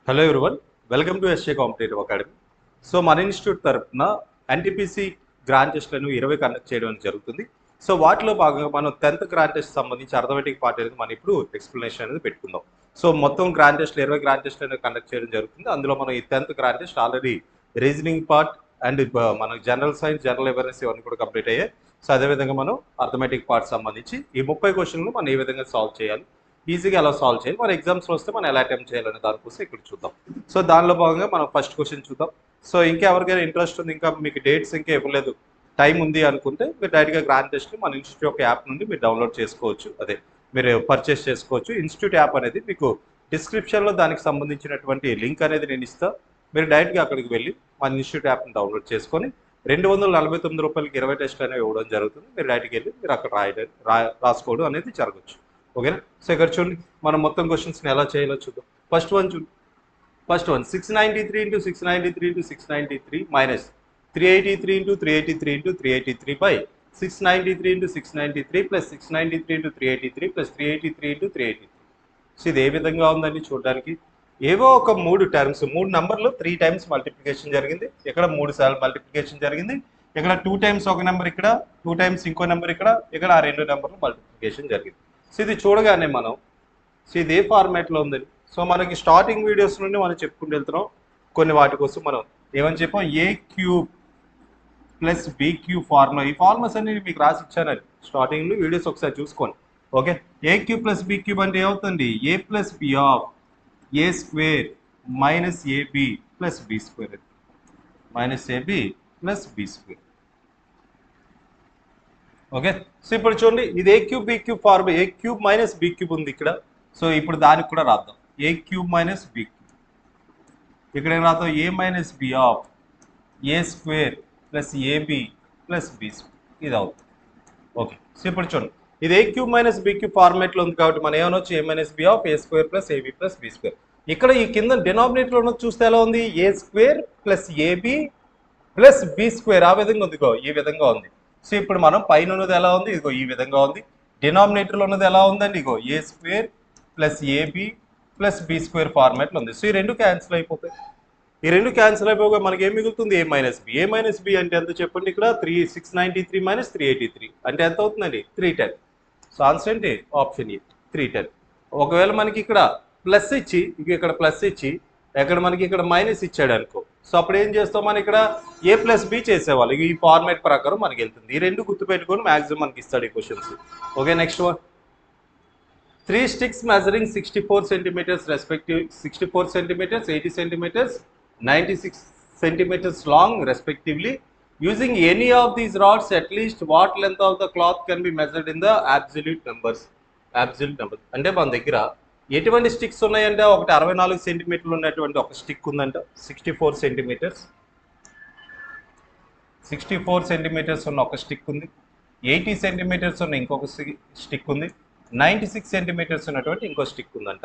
Hello everyone, welcome to SA competitive academy. So మన institute తరఫున NTPC grand టెస్ట్లను 20 conduct చేయడం జరుగుతుంది. సో వాటిలో భాగంగా మనం 10th గ్రాండ్ టెస్ట్ సంబంధించి అర్థమెటిక్ పార్ట్ అనేది మనం ఇప్పుడు ఎక్స్ప్లెనేషన్ అనేది పెట్టుకుందాం. సో మొత్తం గ్రాండ్ టెస్ట్లు 20 గ్రాండ్ టెస్ట్ అనేది కండక్ట్ చేయడం జరుగుతుంది. అందులో మనం ఈ 10th grand test already reasoning part and మన జనరల్ సైన్స్, జనరల్ అవేర్నెస్ ఇవన్నీ కూడా కంప్లీట్ అయ్యాయి. సో అదేవిధంగా మనం అర్థమెటిక్ పార్ట్ సంబంధించి ఈ 30 క్వశ్చన్లు మనం ఏ విధంగా సాల్వ్ చేయాలి, ఈజీగా ఎలా సాల్వ్ చేయాలి, మన ఎగ్జామ్స్లో వస్తే మనం ఎలా అటెంప్ట్ చేయాలనే దానికోసం ఇక్కడ చూద్దాం. సో దానిలో భాగంగా మనం ఫస్ట్ క్వశ్చన్ చూద్దాం. సో ఇంకా ఎవరికైనా ఇంట్రెస్ట్ ఉంది, ఇంకా మీకు డేట్స్ ఇంకా ఇవ్వలేదు, టైం ఉంది అనుకుంటే మీరు డైరెక్ట్గా గ్రాండ్ టెస్ట్ మన ఇన్స్టిట్యూట్ యొక్క యాప్ నుండి మీరు డౌన్లోడ్ చేసుకోవచ్చు, అదే మీరు పర్చేస్ చేసుకోవచ్చు. ఇన్స్టిట్యూట్ యాప్ అనేది మీకు డిస్క్రిప్షన్లో దానికి సంబంధించినటువంటి లింక్ అనేది నేను ఇస్తాను. మీరు డైరెక్ట్గా అక్కడికి వెళ్ళి మన ఇన్స్టిట్యూట్ యాప్ని డౌన్లోడ్ చేసుకొని 249 రూపాయలకి 20 టెస్ట్లు అనేవి ఇవ్వడం జరుగుతుంది. మీరు డైరెక్ట్కి వెళ్ళి మీరు అక్కడ రాసుకోవడం అనేది జరగచ్చు. ఓకేనా? సో ఇక్కడ చూడండి, మనం మొత్తం క్వశ్చన్స్ని ఎలా చేయాలో చూద్దాం. First one 693 into 693 into 693 minus 383 into 383 into 383 by 693 into 693 plus 693 into 383 plus 383 into 383. So ఇది ఏ విధంగా ఉందని చూడడానికి ఏవో ఒక మూడు నంబర్లు 3 times మల్టిప్లికేషన్ జరిగింది, ఇక్కడ 3 సార్లు మల్టిప్లికేషన్ జరిగింది, ఇక్కడ 2 times ఒక నెంబర్, ఇక్కడ 2 times ఇంకో నెంబర్, ఇక్కడ ఆ 2 నెంబర్లు మల్టిప్లికేషన్ జరిగింది. సో ఇది చూడగానే మనం సో ఇది ఏ ఫార్మాట్లో ఉందని, సో మనకి స్టార్టింగ్ వీడియోస్ నుండి మనం చెప్పుకుంటూ వెళ్తున్నాం. కొన్ని వాటి కోసం మనం ఏమని చెప్పాం, A cube plus B cube formula. ఈ ఫార్ములాస్ అన్ని మీకు రాసి ఇచ్చానండి స్టార్టింగ్లో, వీడియోస్ ఒకసారి చూసుకోండి. Okay, A cube plus B cube అంటే ఏమవుతుంది, A plus B of A square minus AB plus B square, minus AB plus B square. Okay, so ఇప్పుడు చూడండి, ఇది A cube B cube formula, A cube minus B cube ఉంది ఇక్కడ. So ఇప్పుడు దానికి కూడా రాద్దాం, A cube minus B cube. ఇక్కడ ఏం రాద్దాం, A minus B of A square plus AB plus B square, ఇది అవుతుంది. ఓకే, సో ఇప్పుడు చూడండి, ఇది A cube minus B cube ఫార్మేట్లో ఉంది కాబట్టి మనం ఏమనొచ్చు, A minus B of A square plus AB plus B square. ఇక్కడ ఈ కింద డినామినేటర్ ఉన్నది చూస్తే ఎలా ఉంది, A square plus AB plus B square, ఆ విధంగా ఉంది, ఈ విధంగా ఉంది. సో ఇప్పుడు మనం పైన ఉన్నది ఎలా ఉంది, ఇదిగో ఈ విధంగా ఉంది. డినామినేటర్లో ఉన్నది ఎలా ఉందండి, ఇగో A square plus AB plus B square ఫార్మాట్లో ఉంది. సో ఈ రెండు క్యాన్సిల్ అయిపోతాయి. ఈ రెండు క్యాన్సిల్ అయిపోగా మనకి ఏం మిగులుతుంది, ఏ మైనస్ బి. ఏ మైనస్ బి అంటే ఎంత చెప్పండి, ఇక్కడ 693 మైనస్ 383 అంటే ఎంత అవుతుందండి, 310. సో ఆన్సర్ ఏంటి, ఆప్షన్ ఏ 310. ఒకవేళ మనకి ఇక్కడ ప్లస్ ఇచ్చి, ఇక్కడ ప్లస్ ఇచ్చి ఎక్కడ మనకి ఇక్కడ మైనస్ ఇచ్చాడు అనుకో, సో అప్పుడు ఏం చేస్తాం, మనం ఇక్కడ ఏ ప్లస్ బి చేసేవాళ్ళు, ఈ ఫార్మేట్ ప్రకారం మనకి వెళ్తుంది. ఈ రెండు గుర్తుపెట్టుకొని మ్యాక్సిమం మనకి ఇస్తాడు ఈ questions. Okay, next one, 3 sticks measuring 64 centimeters respective, 64 centimeters, 80 centimeters, 96 centimeters long respectively. Using any of these rods, at least what length of the cloth can be measured in the absolute numbers. Absolute numbers అంటే మన దగ్గర ఎటువంటి sticks ఉన్నాయంటే, ఒకటి 64 సెంటీమీటర్లు ఉన్నటువంటి ఒక stick ఉందంట, 64 సెంటీమీటర్స్, 64 సెంటీమీటర్స్ ఉన్న ఒక స్టిక్ ఉంది, 80 సెంటీమీటర్స్ ఉన్న ఇంకొక స్టిక్ ఉంది, 96 సెంటీమీటర్స్ ఉన్నటువంటి ఇంకో స్టిక్ ఉందంట.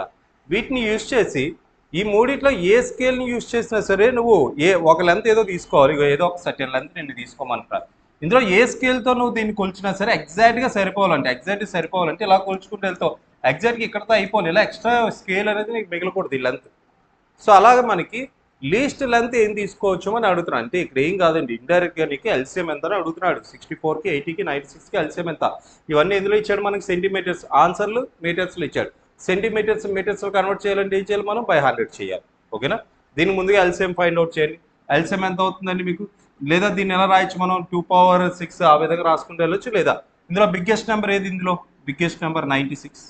వీటిని యూజ్ చేసి ఈ మూడిట్లో ఏ స్కేల్ని యూజ్ చేసినా సరే నువ్వు ఒక లెంత్ ఏదో తీసుకోవాలి, ఏదో ఒక సర్టెన్ లెంత్ నేను తీసుకోమంటారు. ఇందులో ఏ స్కేల్తో నువ్వు దీన్ని కొలిచినా సరే ఎగ్జాక్ట్గా సరిపోవాలంటే ఇలా కొలుచుకుంటూ వెళ్తావు, ఎగ్జాక్ట్గా ఇక్కడతో అయిపోవాలి, ఇలా ఎక్స్ట్రా స్కేల్ అనేది నీకు మిగలకూడదు ఈ లెంత్. సో అలాగే మనకి లీస్ట్ లెంత్ ఏం తీసుకోవచ్చు అని అడుగుతున్నాను. అంటే ఇక్కడ ఏం కాదండి, ఇండైరెక్ట్గా నీకు ఎల్సిఎం ఎంత అని అడుగుతున్నాడు. 64కి 80కి 96కి ఎల్సిఎం ఎంత, ఇవన్నీ ఎందులో ఇచ్చాడు మనకి, సెంటీమీటర్స్. ఆన్సర్లు మీటర్స్లో ఇచ్చాడు. మీటర్స్లో కన్వర్ట్ చేయాలంటే ఏం చేయాలి, మనం బై 100 చేయాలి. ఓకేనా, దీని ముందుగా ఎల్సిఎం ఫైండ్ అవుట్ చేయండి. ఎల్సిఎం ఎంత అవుతుందండి మీకు, లేదా దీన్ని ఎలా రాయొచ్చు మనం, 2^6 ఆ విధంగా రాసుకుంటూ వెళ్ళొచ్చు. లేదా ఇందులో బిగ్గెస్ట్ నెంబర్ ఏది, ఇందులో బిగ్గెస్ట్ నెంబర్ 96.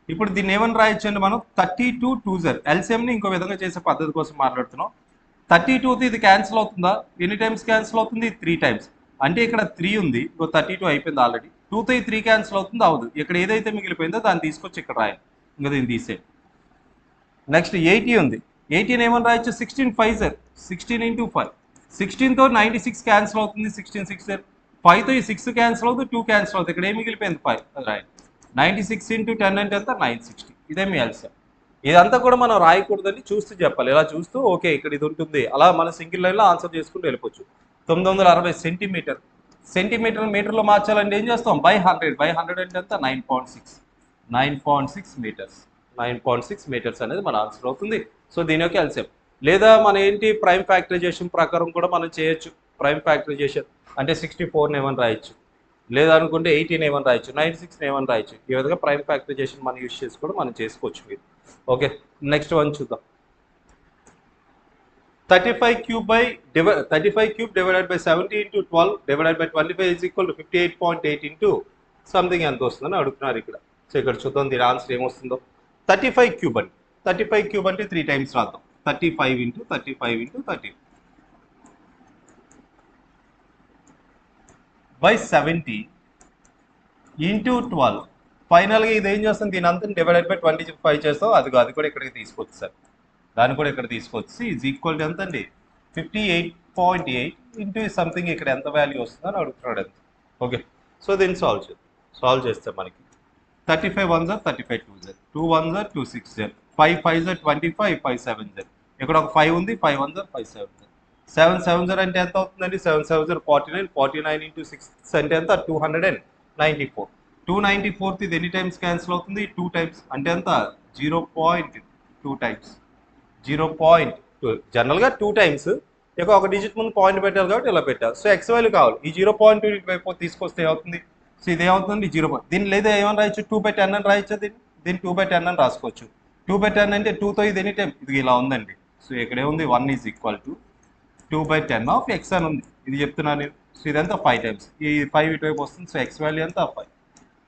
ఇప్పుడు దీన్ని ఏమని రాయొచ్చండి మనం, 32 2s. ఎల్సిఎంని ఇంకో విధంగా చేసే పద్ధతి కోసం మాట్లాడుతున్నాం. 32తో ఇది క్యాన్సిల్ అవుతుందా, ఎన్ని టైమ్స్ క్యాన్సిల్ అవుతుంది, 3 times. అంటే ఇక్కడ 3 ఉంది, 32 అయిపోయింది ఆల్రెడీ. 2తో ఈ 3 క్యాన్సిల్ అవుతుంది, అవదు. ఇక్కడ ఏదైతే మిగిలిపోయిందో దాన్ని తీసుకొచ్చి ఇక్కడ రాయాలి, ఇంకా దీన్ని తీసే. నెక్స్ట్ 80 ఉంది, 80ని ఏమని రాయొచ్చు, 16 5s, 16 into 5. 16తో 96 క్యాన్సిల్ అవుతుంది, 16 6. 5తో ఈ 6 క్యాన్సిల్ అవుతుంది, 2 క్యాన్సిల్ అవుతుంది, ఇక్కడ ఏం మిగిలిపోయింది 5, అది రాయండి. 96 into 10 అంటే ఎంత, 960. ఇదే మీ ఎల్సిఎం. ఇదంతా కూడా మనం రాయకూడదని చూస్తూ చెప్పాలి, ఇలా చూస్తూ ఓకే ఇక్కడ ఇది ఉంటుంది, అలా మన సింగిల్ లైన్లో ఆన్సర్ చేసుకుంటూ వెళ్ళిపోవచ్చు. 960 సెంటీమీటర్, మీటర్లో మార్చాలంటే ఏం చేస్తాం, బై 100 అంటే ఎంత, 9.6 meters. 9.6 మీటర్స్ అనేది మన ఆన్సర్ అవుతుంది. సో దీని యొక్క ఎల్సిఎం. లేదా మన ఏంటి ప్రైమ్ ఫ్యాక్టరైజేషన్ ప్రకారం కూడా మనం చేయొచ్చు. ప్రైమ్ ఫ్యాక్టరైజేషన్ అంటే 64 ఏమని రాయొచ్చు, లేదా అనుకుంటే 18 ఏమని రాయొచ్చు, 96 ఏమని రాయొచ్చు. ఈ విధంగా ప్రైమ్ ఫ్యాక్టరైజేషన్ మనం యూజ్ చేసి కూడా మనం చేసుకోవచ్చు మీరు. ఓకే, నెక్స్ట్ వన్ చూద్దాం. 35 cube divided by 70 into 12 divided by 25 is equal to 58.8 into something ఎంత వస్తుందని అడుగుతున్నారు ఇక్కడ. సో ఇక్కడ చూద్దాం దీని ఆన్సర్ ఏమొస్తుందో. 35 క్యూబ్ అండి. 35 క్యూబ్ అంటే 3 టైమ్స్ రాద్దాం. 35 into 35 into 30 by 70 into 12. ఫైనల్గా ఇది ఏం చేస్తాం, దీని అంతా డివైడెడ్ బై 25 చేస్తాం. అది కూడా ఇక్కడికి తీసుకోవచ్చు సార్, దాన్ని కూడా ఇక్కడ తీసుకొచ్చి ఈజ్ ఈక్వల్ టు ఎంత అండి 58.8 ఇంటూ సంథింగ్ ఇక్కడ ఎంత వాల్యూ వస్తుందని అడుగుతున్నాడు అంతే. ఓకే, సో దీన్ని సాల్వ్ చేస్తే మనకి 35 1s are 35 2s, 2 1s are 2 6s, 5 5s are 25, 5 7s are ఇక్కడ ఒక 5 ఉంది, 5 1s are 5 7s, 7 7s are అంటే ఎంత అవుతుందండి, 7 7s are 49, 49 into 6 అంటే ఎంత 294. 294 ఇది ఎన్ని టైమ్స్ క్యాన్సిల్ అవుతుంది, 2 టైమ్స్ అంటే ఎంత 0.2 టైమ్స్. 0.2 జనరల్గా 2 టైమ్స్, ఇక ఒక డిజిట్ ముందు పాయింట్ పెట్టాలి కాబట్టి ఇలా పెట్టారు. సో ఎక్స్ వాల్యూ కావాలి, ఈ 0.2 వైపు తీసుకొస్తే ఏమవుతుంది, సో ఇది ఏమవుతుంది 0. దీన్ని లేదా ఏమని రాయొచ్చు, 2/10 అని రాయొచ్చు. దీన్ని 2/10 అని రాసుకోవచ్చు. 2/10 అంటే 2తో ఇది ఎనీ టైం ఇది ఇలా ఉందండి. సో ఇక్కడ ఏముంది 1 is equal to 2/10 of X అని ఉంది, ఇది చెప్తున్నాను నేను. సో ఇదంతా 5 టైమ్స్, ఈ 5 ఇటువైపు వస్తుంది. సో ఎక్స్ వాల్యూ ఎంత 5,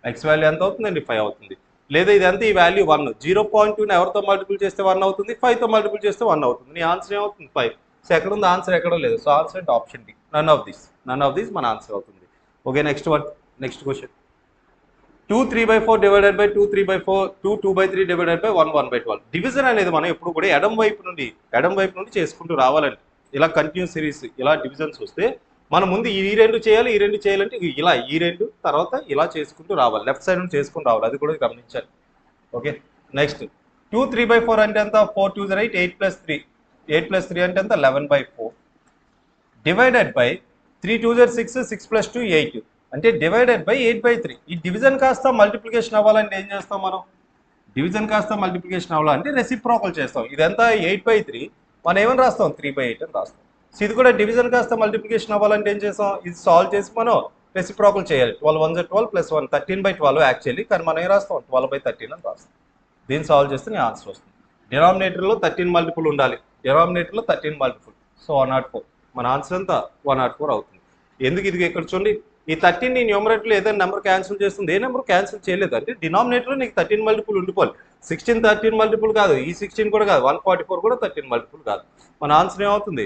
ఎక్స్ వాల్యూ ఎంత అవుతుందండి 5 అవుతుంది. లేదా ఇదంతా ఈ వాల్యూ 1, 0.2ని ఎవరితో మల్టిపుల్ చేస్తే 1 అవుతుంది, 5తో మల్టిపుల్ చేస్తే 1 అవుతుంది. నీ ఆన్సర్ ఏమవుతుంది 5. సో ఎక్కడ ఉంది ఆన్సర్, ఎక్కడ లేదు. సో ఆన్సర్ అంటే option D, none of this మన ఆన్సర్ అవుతుంది. Okay, next question. 2 3/4 divided by 2 3/4, 2 2/3 divided by 1 1/12. Division అనేది మనం ఎప్పుడు కూడా ఎడం వైపు నుండి చేసుకుంటూ రావాలండి. ఇలా కంటిన్యూస్ సిరీస్ ఇలా డివిజన్స్ వస్తే మనం ముందు ఈ రెండు చేయాలంటే ఇలా ఈ రెండు తర్వాత ఇలా చేసుకుంటూ రావాలి, లెఫ్ట్ సైడ్ నుంచి చేసుకుంటూ రావాలి, అది కూడా గమనించాలి. ఓకే, నెక్స్ట్ 2 3/4 అంటే ఎంత 4 2s are 8, 8 plus 3 అంటే ఎంత 11/4 divided by 3 2s are 6, 6 plus 2 8 అంటే డివైడెడ్ బై 8/3. ఈ డివిజన్ కాస్త మల్టిప్లికేషన్ అవ్వాలంటే ఏం చేస్తాం మనం, డివిజన్ కాస్త మల్టిప్లికేషన్ అవ్వాలంటే రెసిప్రోకల్ చేస్తాం. ఇదంతా 8/3 మనం ఏమని రాస్తాం 3/8 అని రాస్తాం. సో ఇది కూడా డివిజన్ కాస్త మల్టిప్లికేషన్ అవ్వాలంటే ఏం చేస్తాం, ఇది సాల్వ్ చేసి మనం రెసిప్రోకల్ చేయాలి. 12 1s are 12 plus 1 13/12 యాక్చువల్లీ, కానీ మనం ఏం రాస్తాం 12/13 అని రాస్తాం. దీన్ని సాల్వ్ చేస్తే నీ ఆన్సర్ వస్తుంది. డినామినేటర్లో 13 మల్టిపుల్ ఉండాలి, డినామినేటర్లో 13 మల్టిపుల్. సో 104 మన ఆన్సర్ అంతా 104 అవుతుంది. ఎందుకు ఇది ఇక్కడ చూడండి, ఈ 13 నీ న్యూమరేటర్లో ఏదైనా నెంబర్ క్యాన్సిల్ చేస్తుంది, ఏ నెంబర్ క్యాన్సిల్ చేయలేదు అంటే డినామినేటర్లో నీకు 13 మల్టిపుల్ ఉండిపోవాలి. 16 13 మల్టిపుల్ కాదు, ఈ 16 కూడా కాదు, 144 కూడా 13 మల్టిపుల్ కాదు. మన ఆన్సర్ ఏమవుతుంది,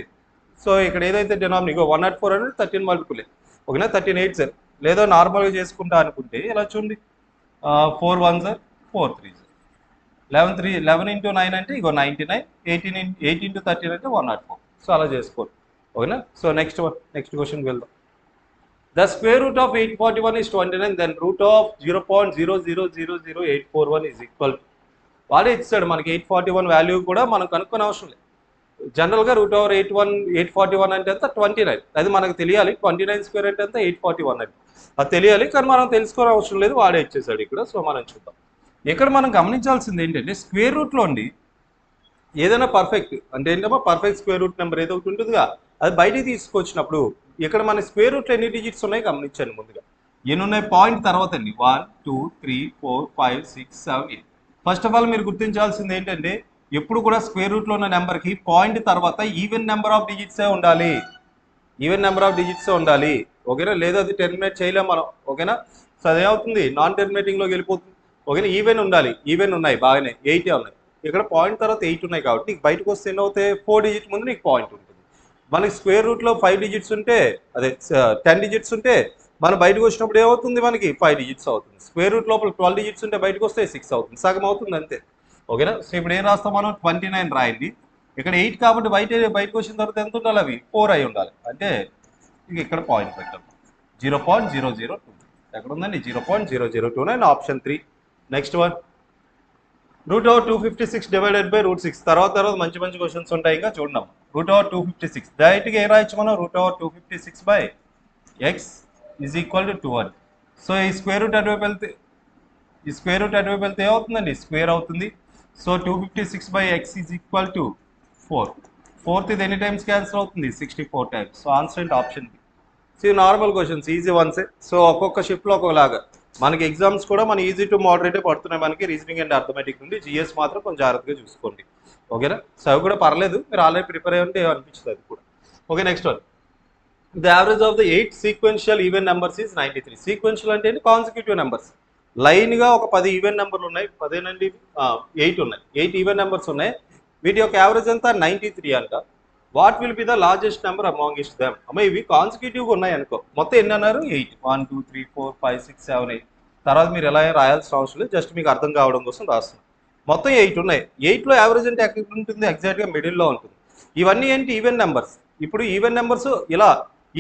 సో ఇక్కడ ఏదైతే డినామినేటర్ 104 అనేది 13 మల్టిపుల్. ఓకేనా, 13 8 సార్. లేదా నార్మల్గా చేసుకుంటా అనుకుంటే ఇలా చూడండి, 4 1s are 4 3s, 11 into 9 అంటే 99, 8 into 13 అంటే 104. సో అలా చేసుకోండి. ఓకేనా. సో నెక్స్ట్ క్వశ్చన్కి వెళ్దాం. The square root of 841 is 29, then root of 0.000841 is equal to. వాడే ఇచ్చాడు మనకి 841 వాల్యూ కూడా మనం కనుక్కొని అవసరం లేదు. జనరల్గా రూట్ ఓవర్ 841 అంటే ఎంత 29, అది మనకు తెలియాలి. 29 స్క్వేర్ అంటే ఎంత 841 అంటే అది తెలియాలి, కానీ మనం తెలుసుకోవడం అవసరం లేదు, వాడే ఇచ్చేసాడు ఇక్కడ. సో మనం చూద్దాం. ఇక్కడ మనం గమనించాల్సింది ఏంటంటే స్క్వేర్ రూట్లో అండి ఏదైనా పర్ఫెక్ట్ అంటే ఏంటమ్మా పర్ఫెక్ట్ స్క్వేర్ రూట్ నెంబర్ ఏదో ఒకటి ఉంటుందిగా, అది బయటికి తీసుకొచ్చినప్పుడు ఇక్కడ మన స్క్వేర్ రూట్లో ఎన్ని డిజిట్స్ ఉన్నాయి గమనించండి. ముందుగా ఎన్ని ఉన్నాయి పాయింట్ తర్వాత అండి 1 2 3 4 5 6 7 8. ఫస్ట్ ఆఫ్ ఆల్ మీరు గుర్తించాల్సింది ఏంటంటే ఎప్పుడు కూడా స్క్వేర్ రూట్లో ఉన్న నెంబర్కి పాయింట్ తర్వాత ఈవెన్ నెంబర్ ఆఫ్ డిజిట్సే ఉండాలి, ఉండాలి. ఓకేనా, లేదా అది టెర్మినేట్ చేయలేం మనం. ఓకేనా, సో అదేమవుతుంది నాన్ టెర్మినేటింగ్లోకి వెళ్ళిపోతుంది. ఓకేనా, ఈవెన్ ఉండాలి, ఈవెన్ ఉన్నాయి బాగానే 8 ఉన్నాయి. ఇక్కడ పాయింట్ తర్వాత 8 ఉన్నాయి కాబట్టి నీకు బయటకు వస్తే ఎన్ని అవుతాయి 4 డిజిట్ ముందు నీకు పాయింట్ ఉంటుంది. మనకి స్క్వేర్ రూట్లో 5 డిజిట్స్ ఉంటే అదే 10 డిజిట్స్ ఉంటే మనం బయటకు వచ్చినప్పుడు ఏమవుతుంది మనకి 5 డిజిట్స్ అవుతుంది. స్క్వేర్ రూట్ లోపల 12 డిజిట్స్ ఉంటే బయటకు వస్తే 6 అవుతుంది, సగం అవుతుంది అంతే. ఓకేనా, సో ఇప్పుడు ఏం రాస్తాం మనం 29 రాయండి. ఇక్కడ 8 కాబట్టి బయటకు వచ్చిన తర్వాత ఎంత ఉండాలి, అవి 4 అయి ఉండాలి. అంటే ఇక ఇక్కడ పాయింట్ పెట్టాం 0.002. ఎక్కడ ఉందండి 0.0029 option 3. Next one root over 256 divided by root 6. తర్వాత మంచి క్వశ్చన్స్ ఉంటాయి, ఇంకా చూడండి. రూట్ ఓవర్ 256 డైరెక్ట్గా ఏం రాయొచ్చు మనం, root over 256 by X is equal to 2 అని. సో ఈ స్క్వేర్ రూట్ అటువైపు వెళ్తే ఏమవుతుందండి స్క్వేర్ అవుతుంది. So 256/x is equal to 4. Fourth ఇది ఎన్ని టైమ్స్ క్యాన్సిల్ అవుతుంది? 64 టైమ్స్. సో ఆన్సర్ ఏంటి? Option B. So normal questions, easy ones. So ఒక్కొక్క షిఫ్ట్లో ఒక్కొక్కలాగా మనకి ఎగ్జామ్స్ కూడా మన ఈజీ టు మోడరేటే పడుతున్నాయి మనకి, రీజనింగ్ అండ్ అర్థమెటిక్ నుండి. జిఎస్ మాత్రం కొంచెం జాగ్రత్తగా చూసుకోండి, ఓకేనా? సో అవి కూడా పర్లేదు, మీరు ఆల్రెడీ ప్రిపేర్ అయ్యి ఉంటే అనిపించదు అది కూడా. Okay, next one. The average of the 8 sequential even numbers is 93. Sequential అంటే ఏంటి? Consecutive numbers. లైన్గా ఒక 10 ఈవెన్ నెంబర్లు ఉన్నాయి, 10 నుండి 8 ఉన్నాయి, 8 ఈవెన్ నెంబర్స్ ఉన్నాయి. వీటి యొక్క యావరేజ్ ఎంత? 93 అంట. What will be the largest number amongst them? అమ్మ ఇవి కాన్సిక్యూటివ్గా ఉన్నాయి అనుకో, మొత్తం ఎన్ని అన్నారు? 8. 1 2 3 4 5 6 7 8. తర్వాత మీరు ఎలా రాయాల్సిన అవసరం లేదు, జస్ట్ మీకు అర్థం కావడం కోసం రాస్తున్నాం. మొత్తం 8 ఉన్నాయి. 8లో యావరేజ్ అంటే ఎక్కడ ఉంటుంది? ఎగ్జాక్ట్గా మిడిల్లో ఉంటుంది. ఇవన్నీ ఏంటి? Even numbers. ఇప్పుడు ఈవెన్ నెంబర్స్ ఇలా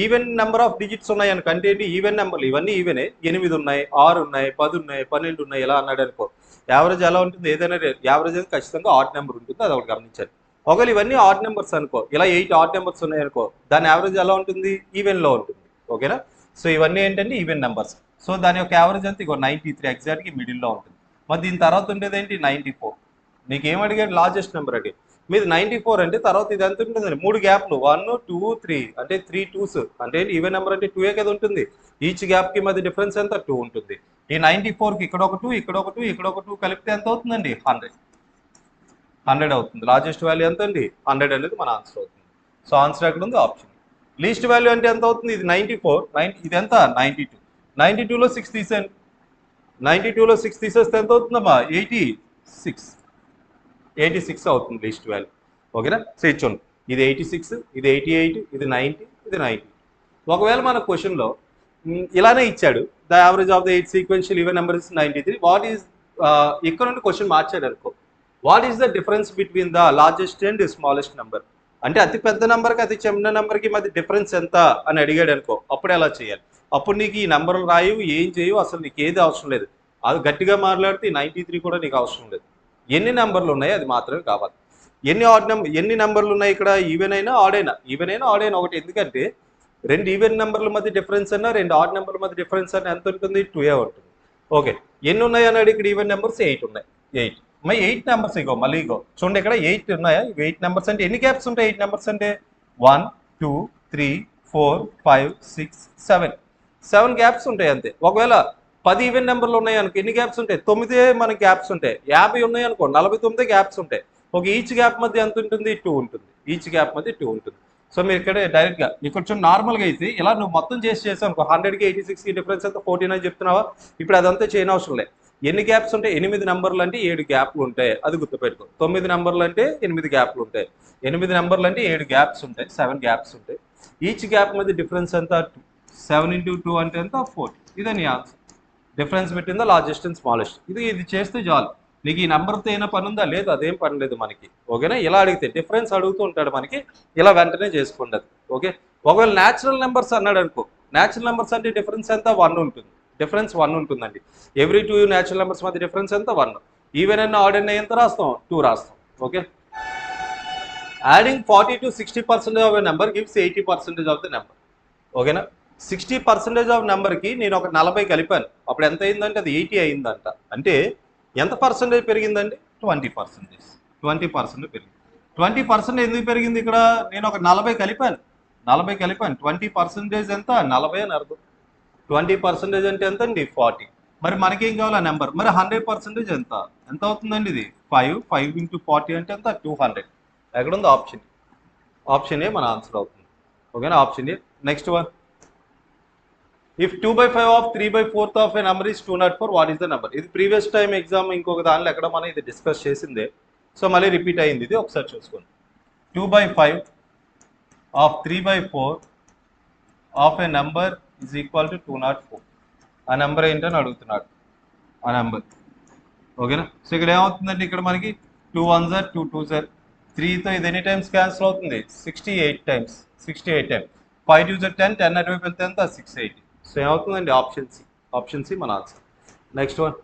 ఈవెన్ నెంబర్ ఆఫ్ డిజిట్స్ ఉన్నాయి అనుకో, అంటే ఏంటి? ఈవెన్ నెంబర్లు ఇవన్నీ ఈవెనే. 8 ఉన్నాయి, 6 ఉన్నాయి, 10 ఉన్నాయి, 12 ఉన్నాయి, ఇలా అన్నాడు అనుకో. యావరేజ్ ఎలా ఉంటుంది? ఏదైనా యావరేజ్ అనేది ఖచ్చితంగా ఆడ్ నెంబర్ ఉంటుంది, అది ఒకటి గమనించాలి. ఒకవేళ ఇవన్నీ ఆడ్ నెంబర్స్ అనుకో, ఇలా 8 ఆడ్ నెంబర్స్ ఉన్నాయి అనుకో, దాని యావరేజ్ ఎలా ఉంటుంది? ఈవెన్లో ఉంటుంది, ఓకేనా? సో ఇవన్నీ ఏంటంటే ఈవెన్ నెంబర్స్. సో దాని యొక్క యావరేజ్ అంతా ఇగో 93 ఎగ్జాక్ట్గా మిడిల్లో ఉంటుంది. మరి దీని తర్వాత ఉండేది ఏంటి? 94. నీకు ఏం అడిగాడు? లార్జెస్ట్ నెంబర్ అడిగి. మీది 94 అంటే తర్వాత ఇది ఎంత ఉంటుందండి? 3 గ్యాప్లు, 1 2 3 అంటే 3 2s అంటే ఈవెన్ నెంబర్ అంటే 2 కదా ఉంటుంది. ఈచ్ గ్యాప్కి మధ్య డిఫరెన్స్ ఎంత? 2 ఉంటుంది. ఈ 94కి ఇక్కడ ఒక 2, ఇక్కడ ఒక 2, ఇక్కడ ఒక 2 కలిపితే ఎంత అవుతుందండి? 100 అవుతుంది. లార్జెస్ట్ వాల్యూ ఎంత అండి? 100 అనేది మన ఆన్సర్ అవుతుంది. సో ఆన్సర్ ఎక్కడ ఉంది? ఆప్షన్. లీస్ట్ వాల్యూ అంటే ఎంత అవుతుంది? ఇది 94, ఇది ఎంత? 92. 92లో 6 తీసేయండి. 92లో 6 తీసేస్తే ఎంత అవుతుందమ్మా? 86 అవుతుంది లీస్ట్ వాల్యూ, ఓకేనా? సో ఇచ్చోండి, ఇది 86, ఇది 88, ఇది 90, ఇది 90. ఒకవేళ మన క్వశ్చన్లో ఇలానే ఇచ్చాడు, the average of the 8 sequential even number is 93. What is, ఇక్కడ నుండి క్వశ్చన్ మార్చాడు అనుకో, what is the difference between the largest and smallest number? అంటే అతి పెద్ద నెంబర్కి అతి చిన్న నెంబర్కి మధ్య డిఫరెన్స్ ఎంత అని అడిగాడు అనుకో, అప్పుడు ఎలా చేయాలి? అప్పుడు నీకు ఈ నెంబర్లు రాయవు, ఏం చేయవు, అసలు నీకు ఏది అవసరం లేదు. అది గట్టిగా మాట్లాడితే 93 కూడా నీకు అవసరం లేదు. ఎన్ని నెంబర్లు ఉన్నాయి అది మాత్రమే కావాలి. ఎన్ని నెంబర్లు ఉన్నాయి ఇక్కడ? ఈవెన్ అయినా ఆడైనా ఒకటి. ఎందుకంటే 2 ఈవెన్ నెంబర్ల మధ్య డిఫరెన్స్ అన్నా, 2 ఆడ్ నెంబర్ల మధ్య డిఫరెన్స్ అన్న ఎంత ఉంటుంది? 2 ఉంటుంది. ఓకే, ఎన్ని ఉన్నాయి అన్నాడు ఇక్కడ? ఈవెన్ నెంబర్స్ 8 ఉన్నాయి. 8 మరి 8 నెంబర్స్ మళ్ళీ చూడండి, ఇక్కడ 8 ఉన్నాయా? 8 నెంబర్స్ అంటే ఎన్ని గ్యాప్స్ ఉంటాయి? 8 నెంబర్స్ అంటే 1 2 3 4 5 6 7 గ్యాప్స్ ఉంటాయి అంతే. ఒకవేళ 10 ఈవెన్ నెంబర్లు ఉన్నాయి అనుకో, ఎన్ని గ్యాప్స్ ఉంటాయి? 9 మనకి గ్యాప్స్ ఉంటాయి. 50 ఉన్నాయి అనుకో, 49 గ్యాప్స్ ఉంటాయి. ఒక ఈచ్ గ్యాప్ మధ్య ఎంత ఉంటుంది? 2 ఉంటుంది. ఈచ్ గ్యాప్ మధ్య 2 ఉంటుంది. సో మీరు ఇక్కడ డైరెక్ట్గా మీకు కొంచెం నార్మల్గా అయితే ఇలా నువ్వు మొత్తం చేసావు అనుకో, 100కి 86కి డిఫరెన్స్ అంతా 14 అని చెప్తున్నావా? ఇప్పుడు అదంతా చేయని అవసరం లేదు. ఎన్ని గ్యాప్స్ ఉంటాయి? 8 నెంబర్లు అంటే 7 గ్యాప్లు ఉంటాయి, అది గుర్తుపెట్టుకో. 9 నెంబర్లు అంటే 8 గ్యాప్లు ఉంటాయి. 8 నెంబర్లు అంటే 7 గ్యాప్స్ ఉంటాయి, 7 గ్యాప్స్ ఉంటాయి. ఈచ్ గ్యాప్ మధ్య డిఫరెన్స్ ఎంత? 7 × 2 అంటే ఎంత? 40. ఇదే నీ answer. Difference between the largest and smallest. ఇది చేస్తే చాలు. నీకు ఈ నెంబర్తో ఏమైనా పని ఉందా? లేదు, అదేం పని లేదు మనకి, ఓకేనా? ఇలా అడిగితే డిఫరెన్స్ అడుగుతూ ఉంటాడు మనకి, ఇలా వెంటనే చేసుకోండి అది, ఓకే? ఒకవేళ న్యాచురల్ నెంబర్స్ అన్నాడు అనుకో, న్యాచురల్ నెంబర్స్ అంటే డిఫరెన్స్ ఎంత? 1 ఉంటుంది. డిఫరెన్స్ 1 ఉంటుందండి. ఎవ్రీ 2 న్యాచురల్ నెంబర్స్ మధ్య డిఫరెన్స్ ఎంత? 1. ఈవెన్ అన్న ఆడ్ అన్న ఎంత రాస్తాం? 2 రాస్తాం, okay? Adding 40 to 60% of a number gives 80% of the number, ఓకేనా? 60% ఆఫ్ నెంబర్కి నేను ఒక 40 కలిపాను, అప్పుడు ఎంత అయిందంటే అది 80 అయిందంట. అంటే ఎంత పర్సెంటేజ్ పెరిగిందండి? 20%. 20% పెరిగింది. 20% ఎందుకు పెరిగింది ఇక్కడ? నేను ఒక 40 కలిపాను. 20% ఎంత? 40 అని అర్థం. 20% అంటే ఎంత అండి? 40. మరి మనకేం కావాలి? ఆ నెంబర్. మరి 100% ఎంత అవుతుందండి? ఇది 5 × 40 అంటే ఎంత? 200. ఎక్కడ ఉంది? ఆప్షన్ ఏ మన ఆన్సర్ అవుతుంది, ఓకేనా? Option A. Next one. If 2/5 of 3/4 of a number is 204, what is the number? ఇది ప్రీవియస్ టైం ఎగ్జామ్ ఇంకొక దానిలో ఎక్కడ మనం ఇది డిస్కస్ చేసిందే, సో మళ్ళీ రిపీట్ అయింది ఇది, ఒకసారి చూసుకోండి. 2/5 of 3/4 of a number is equal to 204. ఆ నెంబర్ ఏంటని అడుగుతున్నాడు, ఆ నెంబర్, ఓకేనా? సో ఇక్కడ ఏమవుతుందంటే ఇక్కడ మనకి 2 1s 2 2s 3తో ఇది ఎన్ని టైమ్స్ క్యాన్సిల్ అవుతుంది? 68 టైమ్స్. 5 2s 10, 10 అటువైపు వెళ్తే ఎంత? 680. సో ఏమవుతుందండి? ఆప్షన్ సి మన answer. Next one.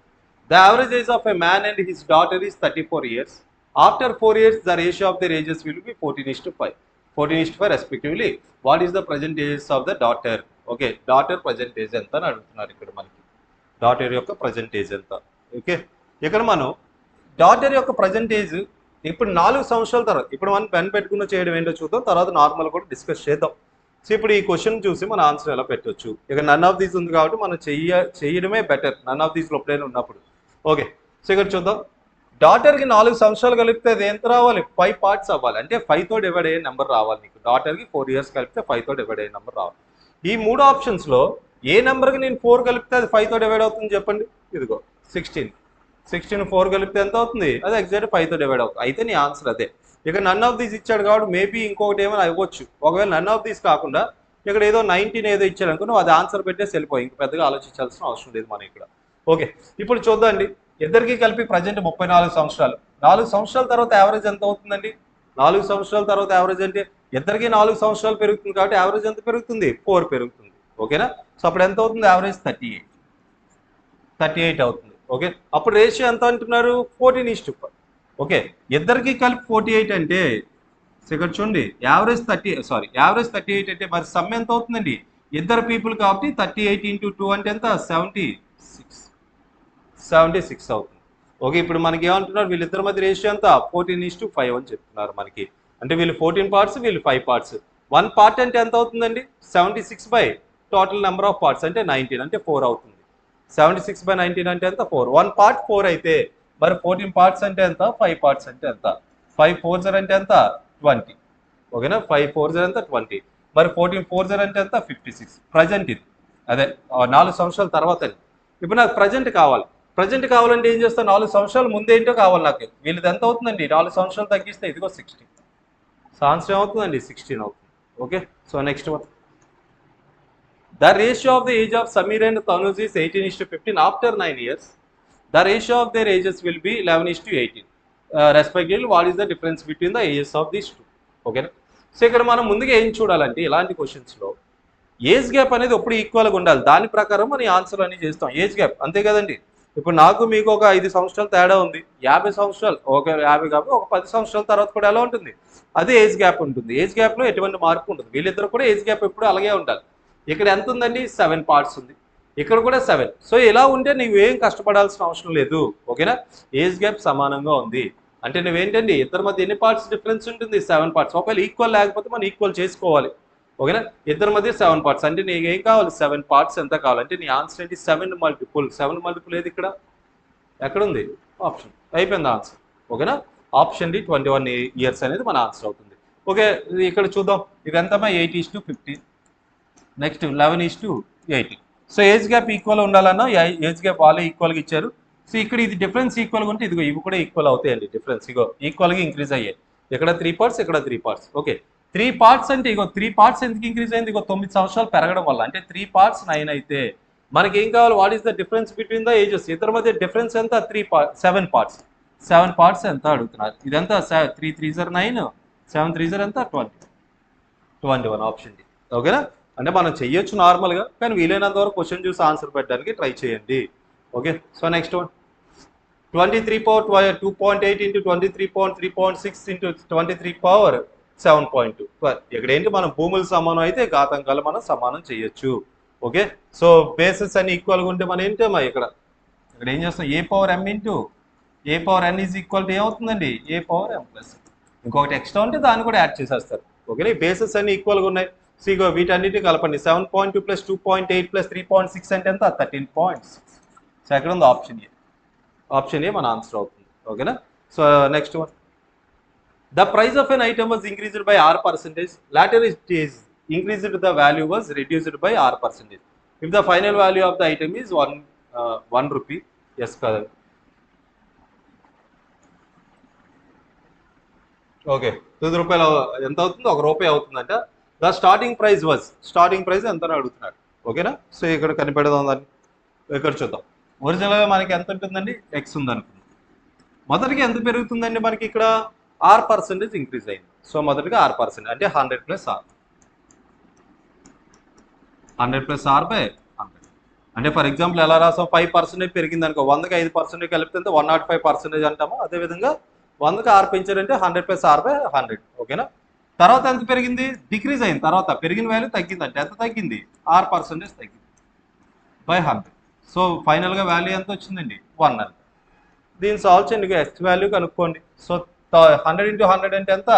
The average age of a man and his daughter is 34 years. After 4 years the ratio of the ages will be 14:5. 14:5 respectively. What is the present ages of the daughter? Okay, daughter present age ఎంత అని అడుగుతున్నారు ఇక్కడ మనకి. Daughter యొక్క present age ఎంత? Okay, ఇక్కడ మనం daughter యొక్క ప్రజెంట్ ఏజ్ ఇప్పుడు 4 సంవత్సరాల తర్వాత, ఇప్పుడు మనం పెన్ పెట్టుకున్న చేయడం ఏంటో చూద్దాం, తర్వాత నార్మల్ కూడా డిస్కస్ చేద్దాం. సో ఇప్పుడు ఈ క్వశ్చన్ చూసి మన ఆన్సర్ ఎలా పెట్టవచ్చు. ఇక నన్ ఆఫ్ దీస్ ఉంది కాబట్టి మనం చేయడమే బెటర్, నన్ ఆఫ్ దీస్లో ఎప్పుడైనా ఉన్నప్పుడు. ఓకే, సో ఇక్కడ చూద్దాం. డాటర్కి 4 సంవత్సరాలు కలిపితే అది ఎంత రావాలి? 5 పార్ట్స్ అవ్వాలి, అంటే 5తో డివైడ్ అయ్యే నెంబర్ రావాలి నీకు. డాటర్కి 4 ఇయర్స్ కలిపితే 5తో డివైడ్ అయ్యే నెంబర్ రావాలి. ఈ 3 ఆప్షన్స్లో ఏ నెంబర్కి నేను 4 కలిపితే అది 5తో డివైడ్ అవుతుంది చెప్పండి? ఇదిగో 16. 16 4 కలిపితే ఎంత అవుతుంది? అది ఎగ్జాక్ట్ 5తో డివైడ్ అవుతుంది. అయితే నీ ఆన్సర్ అదే. ఇక నన్ ఆఫ్ దీస్ ఇచ్చాడు కాబట్టి మేబీ ఇంకొకటి ఏమైనా అవ్వచ్చు. ఒకవేళ నన్ ఆఫ్ దీస్ కాకుండా ఇక్కడ ఏదో 19 ఏదో ఇచ్చాడు అనుకో, నువ్వు అది ఆన్సర్ పెట్టేసి వెళ్ళిపోయి, ఇంక పెద్దగా ఆలోచించాల్సిన అవసరం లేదు మనం ఇక్కడ. ఓకే, ఇప్పుడు చూద్దాండి. ఇద్దరికి కలిపి ప్రజెంట్ 34 సంవత్సరాలు. 4 సంవత్సరాల తర్వాత యావరేజ్ ఎంత అవుతుందండి? 4 సంవత్సరాల తర్వాత యావరేజ్ అంటే ఇద్దరికి 4 సంవత్సరాలు పెరుగుతుంది కాబట్టి యావరేజ్ ఎంత పెరుగుతుంది? 4 పెరుగుతుంది. ఓకేనా? సో అప్పుడు ఎంత అవుతుంది? యావరేజ్ 38 అవుతుంది. ఓకే, అప్పుడు రేషియో ఎంత అంటున్నారు? 14:4. ఓకే, ఇద్దరికి కలిపి 48 అంటే ఇక్కడ చూడండి, యావరేజ్ 38 అంటే మరి సమ్ ఎంత అవుతుందండి? ఇద్దరు పీపుల్ కాబట్టి 38 × 2 అంటే ఎంత? 76 అవుతుంది. ఓకే, ఇప్పుడు మనకి ఏమంటున్నారు? వీళ్ళిద్దరి మధ్య రేషియో ఎంత? 14:5 అని చెప్తున్నారు మనకి. అంటే వీళ్ళు 14 పార్ట్స్, వీళ్ళు 5 పార్ట్స్. 1 పార్ట్ అంటే ఎంత అవుతుందండి? 76 by total number of parts అంటే 19, అంటే 4 అవుతుంది. 76 బై 19 అంటే ఎంత? 4. 1 పార్ట్ 4 అయితే మరి 14 పార్ట్స్ అంటే ఎంత? 5 పార్ట్స్ అంటే ఎంత? 5 4 అంటే ఎంత? 20. ఓకేనా? 5 4 ఎంత? 20. మరి 14 4 అంటే ఎంత? 56. ప్రజెంట్ ఇది అదే 4 సంవత్సరాల తర్వాత. ఇప్పుడు నాకు ప్రజెంట్ కావాలి. ప్రజెంట్ కావాలంటే ఏం చేస్తాను? 4 సంవత్సరాల ముందేంటో కావాలి నాకు. వీళ్ళది ఎంత అవుతుందండి? 4 సంవత్సరాలు తగ్గిస్తే ఇదిగో 16. సో ఆన్సర్ ఏమవుతుందండి? 16 అవుతుంది. Okay, so next one. The ratio of the age of Samir and Tanuj is 18:15 after 9 years. The ratio of their ages will be 11:18. Respectively, what is the difference between the ages of these two? Okay. So ఇక్కడ మనం ముందుగా ఏం చూడాలంటే ఇలాంటి క్వశ్చన్స్లో age gap అనేది ఎప్పుడు ఈక్వల్గా ఉండాలి. దాని ప్రకారం మనం ఆన్సర్ అన్ని చేస్తాం. ఏజ్ గ్యాప్ అంతే కదండి. ఇప్పుడు నాకు మీకు ఒక 5 సంవత్సరాలు తేడా ఉంది, 50 సంవత్సరాలు, ఒక 50 కాబట్టి ఒక 10 సంవత్సరాల తర్వాత కూడా ఎలా ఉంటుంది? అదే ఏజ్ గ్యాప్ ఉంటుంది. ఏజ్ గ్యాప్లో ఎటువంటి మార్పు ఉంటుంది. వీళ్ళిద్దరు కూడా ఏజ్ గ్యాప్ ఎప్పుడు అలాగే ఉండాలి. ఇక్కడ ఎంత ఉందండి? 7 పార్ట్స్ ఉంది, ఇక్కడ కూడా 7. సో ఇలా ఉంటే నువ్వేం కష్టపడాల్సిన అవసరం లేదు. ఓకేనా? ఏజ్ గ్యాప్ సమానంగా ఉంది అంటే నువ్వేంటండి ఇద్దరి మధ్య ఎన్ని పార్ట్స్ డిఫరెన్స్ ఉంటుంది? 7 పార్ట్స్. ఒకవేళ ఈక్వల్ లేకపోతే మనం ఈక్వల్ చేసుకోవాలి. ఓకేనా? ఇద్దరి మధ్య 7 పార్ట్స్ అంటే నీకు ఏం కావాలి? 7 పార్ట్స్ ఎంత కావాలంటే నీ ఆన్సర్ ఏంటి? 7 మల్టిపుల్. 7 మల్టిపుల్ ఏది ఇక్కడ? ఎక్కడుంది? ఆప్షన్. అయిపోయింది ఆన్సర్. ఓకేనా? ఆప్షన్ డి 21 ఇయర్స్ అనేది మన ఆన్సర్ అవుతుంది. ఓకే, ఇక్కడ చూద్దాం. ఇది ఎంతమ్మా? 8:15. Next 11:80. So age gap equal ఉండాలన్నా ఏజ్ గ్యాప్ వాళ్ళే ఈక్వల్గా ఇచ్చారు. సో ఇక్కడ ఇది డిఫరెన్స్ ఈక్వల్గా ఉంటే ఇదిగో ఇవి కూడా ఈక్వల్ అవుతాయండి. డిఫరెన్స్ ఇగో ఈక్వల్గా ఇంక్రీజ్ అయ్యాయి. ఇక్కడ 3 పార్ట్స్, ఇక్కడ 3 పార్ట్స్. ఓకే, 3 పార్ట్స్ అంటే ఇగో 3 పార్ట్స్ ఎందుకు ఇంక్రీజ్ అయింది? ఇగో 9 సంవత్సరాలు పెరగడం వల్ల. అంటే 3 పార్ట్స్ 9 అయితే మనకి ఏం కావాలి? What is the difference between the ages? ఇద్దరి మధ్య డిఫరెన్స్ ఎంత? 7 పార్ట్స్. 7 పార్ట్స్ ఎంత అడుగుతున్నారు? ఇదంతా 3 3s 9, 7 3s ఎంత? 21 ఆప్షన్ డి. ఓకేనా? అంటే మనం చెయ్యొచ్చు నార్మల్గా, కానీ వీలైనంత వరకు క్వశ్చన్ చూసి ఆన్సర్ పెట్టడానికి ట్రై చేయండి. Okay, so next one. 23 power 2.8 into 23.3.6 into 23 power 7.2. ఇక్కడ ఏంటి? మనం భూములు సమానం అయితే ఘాతాంకాలు మనం సమానం చేయొచ్చు. ఓకే, సో బేసెస్ అన్ని ఈక్వల్గా ఉంటే మనం ఏంటమ్మా ఇక్కడ ఏం చేస్తాం? A power m into A power n is equal to ఏమవుతుందండి? A power m plus. ఇంకొకటి ఎక్స్ట్రా ఉంటే దాన్ని కూడా యాడ్ చేసేస్తారు. ఓకే, బేసెస్ అన్ని ఈక్వల్గా ఉన్నాయి. సో ఇగో వీటన్నిటిని కలపండి. 7.2 + 2.8 + 3.6 అంటే ఎంత? 13.6. సో ఎక్కడ ఉంది? Option A. ఆప్షన్ ఏ మన ఆన్సర్ అవుతుంది. ఓకేనా? So next one. The price of an item was increased by R%. Later it is increased the value was reduced by R%. If the final value of the item is 1 rupee. Yes కదా? Okay, 9 రూపాయలు ఎంత అవుతుంది? 1 రూపాయి అవుతుందంట. The starting price ఎంత అని అడుగుతున్నాడు. ఓకేనా? సో ఇక్కడ కనిపెడదాం దాన్ని. ఇక్కడ చూద్దాం. ఒరిజినల్గా మనకి ఎంత ఉంటుందండి? ఎక్స్ ఉందనుకుందాం. మొదటికి ఎంత పెరుగుతుందండి? మనకి ఇక్కడ R% ఇంక్రీజ్ అయింది. సో మొదటిగా R% అంటే 100 + R. 100 + R / 100. అంటే ఫర్ ఎగ్జాంపుల్ ఎలా రాసాం? 5% పెరిగింది అనుకో, 100కి 5% కలిపితే 105% అంటాము. అదేవిధంగా 100కి R పెంచారంటే 100 + R / 100. ఓకేనా? తర్వాత ఎంత పెరిగింది? డిక్రీజ్ అయింది. తర్వాత పెరిగిన వాల్యూ తగ్గింది. అంటే ఎంత తగ్గింది? R% తగ్గింది బై 100. సో ఫైనల్గా వాల్యూ ఎంత వచ్చిందండి? 1 అని. దీన్ని సాల్వ్ చేయండి, ఎక్స్ వాల్యూ కనుక్కోండి. సో 100 × 100 అంటే ఎంత?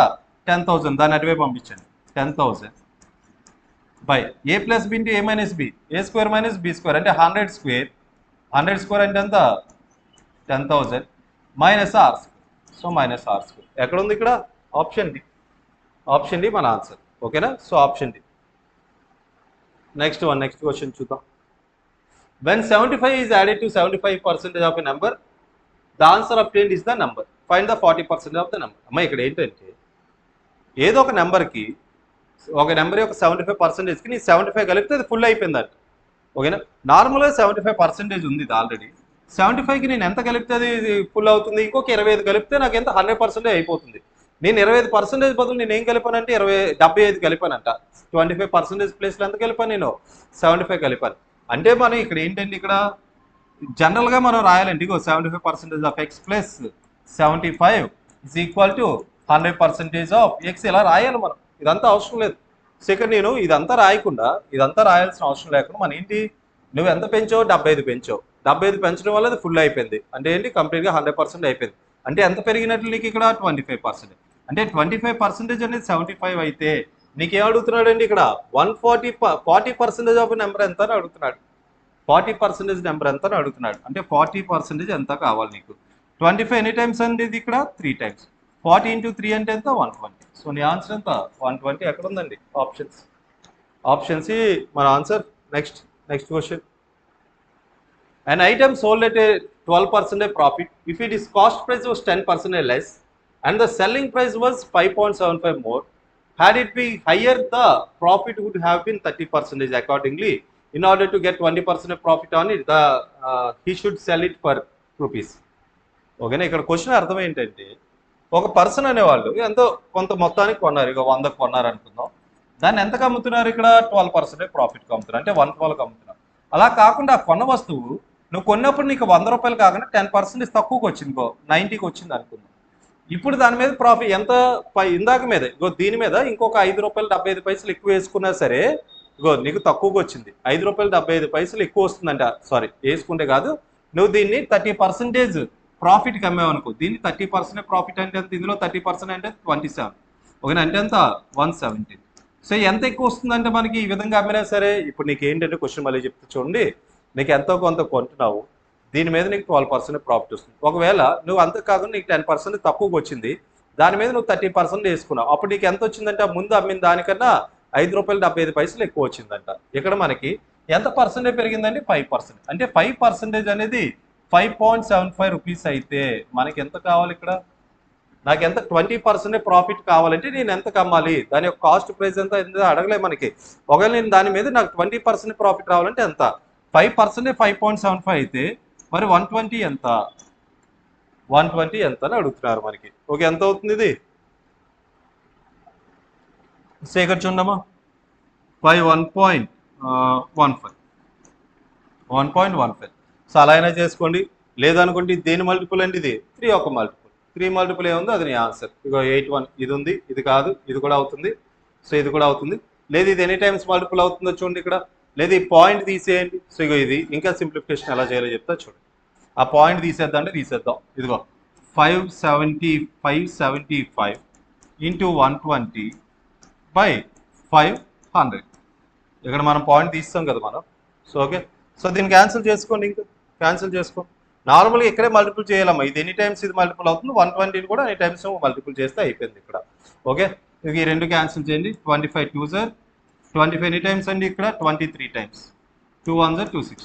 10,000. దాన్ని అటువైపు పంపించండి. 10,000 by a plus b into a minus b, a square minus B square అంటే 100 స్క్వేర్. 100 స్క్వేర్ అంటే ఎంత? 10,000 minus R square. So minus R square ఎక్కడ ఉంది ఇక్కడ? Option D. ఆప్షన్ డి మన ఆన్సర్. ఓకేనా? So option D. Next question చూద్దాం. When 75 is added to 75% of a number, the answer obtained is the number. Find the 40% of the number. అమ్మ ఇక్కడ ఏంటంటే ఏదో ఒక నెంబర్కి ఒక నెంబర్ యొక్క 75%కి నీ 75 కలిపితే అది ఫుల్ అయిపోయిందంట. ఓకేనా? నార్మల్గా 75% ఉంది ఇది ఆల్రెడీ. 75కి నేను ఎంత కలిపితే అది ఫుల్ అవుతుంది? ఇంకొక 25 కలిపితే నాకు ఎంత? 100% అయిపోతుంది. నేను 25% బదులు నేను ఏం కలిపానంటే 75 కలిపానంట. 25% ప్లేస్లో ఎంత కలిపాను? నేను 75 కలిపాను. అంటే మనం ఇక్కడ ఏంటంటే ఇక్కడ జనరల్గా మనం రాయాలండి. 75% of X plus 75 is equal to 100% of X. ఇలా రాయాలి మనం. ఇదంతా అవసరం లేదు. సెకండ్ నేను ఇదంతా రాయకుండా, ఇదంతా రాయాల్సిన అవసరం లేకుండా మనం ఏంటి, నువ్వు ఎంత పెంచావు? 75 పెంచావు. 75 పెంచడం వల్ల అది ఫుల్ అయిపోయింది. అంటే ఏంటి? కంప్లీట్గా 100% అయిపోయింది. అంటే ఎంత పెరిగినట్లు నీకు ఇక్కడ? 25%. అంటే 25% అనేది 75 అయితే నీకేం అడుగుతున్నాడు అండి ఇక్కడ? 40% ఆఫ్ నెంబర్ ఎంత అని అడుగుతున్నాడు. 40% నెంబర్ ఎంత అని అడుగుతున్నాడు. అంటే 40% ఎంత కావాలి నీకు? 25 ఎనీ టైమ్స్ అండి? ఇది ఇక్కడ 3 టైమ్స్. 40 × 3 అంటే ఎంత? 120. సో నీ ఆన్సర్ ఎంత? 120 ఎక్కడ ఉందండి? ఆప్షన్ సి మన answer. Next question. An item sold at a 12% profit if its cost price was 10% less and the selling price was 5.75 more. Had it been higher, the profit would have been 30%. Accordingly, in order to get 20% profit on it, he should sell it for rupees. ఓకేనా? ఇక్కడ question అర్థం ఏంటంటే ఒక person అనేవాళ్ళు ఎంతో కొంత మొత్తానికి కొన్నారు. ఇక 100 కొన్నారు అనుకుందాం. దాన్ని ఎంతకు అమ్ముతున్నారు? ఇక్కడ 12% ప్రాఫిట్కి అమ్ముతున్నారు. అంటే 112కి అమ్ముతున్నారు. అలా కాకుండా కొన్న వస్తువు నువ్వు కొన్నప్పుడు నీకు 100 రూపాయలు కాకుండా 10% తక్కువకి వచ్చింది. 90కి వచ్చింది అనుకుందాం. ఇప్పుడు దాని మీద ప్రాఫిట్ ఎంత? ఇందాక మీద దీని మీద ఇంకొక 5 రూపాయలు 75 పైసలు ఎక్కువ వేసుకున్నా సరే నీకు తక్కువకి వచ్చింది. 5 రూపాయలు 75 పైసలు ఎక్కువ వస్తుందంట. సారీ, వేసుకుంటే కాదు, నువ్వు దీన్ని 30% ప్రాఫిట్కి అమ్మావు అనుకో. దీన్ని 30% ప్రాఫిట్ అంటే ఎంత? ఇందులో 30% అంటే 27. ఓకేనా? అంటే ఎంత? 170. సో ఎంత ఎక్కువ వస్తుందంటే మనకి ఈ విధంగా అమ్మినా సరే. ఇప్పుడు నీకు ఏంటంటే క్వశ్చన్ మళ్ళీ చెప్తే చూడండి. నీకు ఎంతో కొంత కొంటున్నావు, దీని మీద నీకు 12% ప్రాఫిట్ వస్తుంది. ఒకవేళ నువ్వు అంత కాకుండా నీకు 10% తక్కువకి వచ్చింది, దాని మీద నువ్వు 30% వేసుకున్నావు. అప్పుడు నీకు ఎంత వచ్చిందంటే ముందు అమ్మిన దానికన్నా 5 రూపాయలు 75 పైసలు ఎక్కువ వచ్చిందంట. ఇక్కడ మనకి ఎంత పర్సెంటేజ్ పెరిగిందండి? 5%. అంటే 5% అనేది 5.75 రూపీస్ అయితే మనకి ఎంత కావాలి ఇక్కడ? నాకు ఎంత? 20% ప్రాఫిట్ కావాలంటే నేను ఎంత కమ్మాలి? దాని యొక్క కాస్ట్ ప్రైస్ ఎంత అడగలే మనకి. ఒకవేళ నేను దాని మీద నాకు 20% ప్రాఫిట్ రావాలంటే ఎంత? 5% 5.75 అయితే మరి 120 ఎంత? 120 ఎంత అని అడుగుతున్నారు మనకి. ఓకే, ఎంత అవుతుంది ఇది? ఇక్కడ చూడమ్మా, 1.15. సో అలా అయినా చేసుకోండి. లేదనుకోండి దేని మల్టిపుల్ అండి? ఇది 3 ఒక మల్టిపుల్. 3 మల్టిపుల్ ఏముందో అది నీ ఆన్సర్. ఇగో 81 ఇది ఉంది, ఇది కాదు, ఇది కూడా అవుతుంది. సో ఇది కూడా అవుతుంది. లేదు ఇది ఎనీ టైమ్స్ మల్టిపుల్ అవుతుందో చూడండి ఇక్కడ. లేదు ఈ పాయింట్ తీసేయండి. సో ఇగో ఇది ఇంకా సింప్లిఫికేషన్ ఎలా చేయాలో చెప్తా చూడండి. ఆ పాయింట్ తీసేద్దాం అంటే తీసేద్దాం. ఇదిగో 575 ఇంటూ 120 బై 500. ఇక్కడ మనం పాయింట్ తీస్తాం కదా మనం. సో ఓకే, సో దీన్ని క్యాన్సిల్ చేసుకోండి. ఇంకా క్యాన్సిల్ చేసుకోండి. నార్మల్గా ఇక్కడే మల్టిపుల్ చేయాలమ్మా. ఇది ఎనీ టైమ్స్ ఇది మల్టిపుల్ అవుతుంది. 120 కూడా ఎనీ టైమ్స్ మల్టిపుల్ చేస్తే అయిపోయింది ఇక్కడ. ఓకే, ఇక ఈ రెండు క్యాన్సిల్ చేయండి. 25 2 సార్ 25 ఎనీ టైమ్స్ అండి? ఇక్కడ 23 టైమ్స్. 2 1 సార్ 2 6.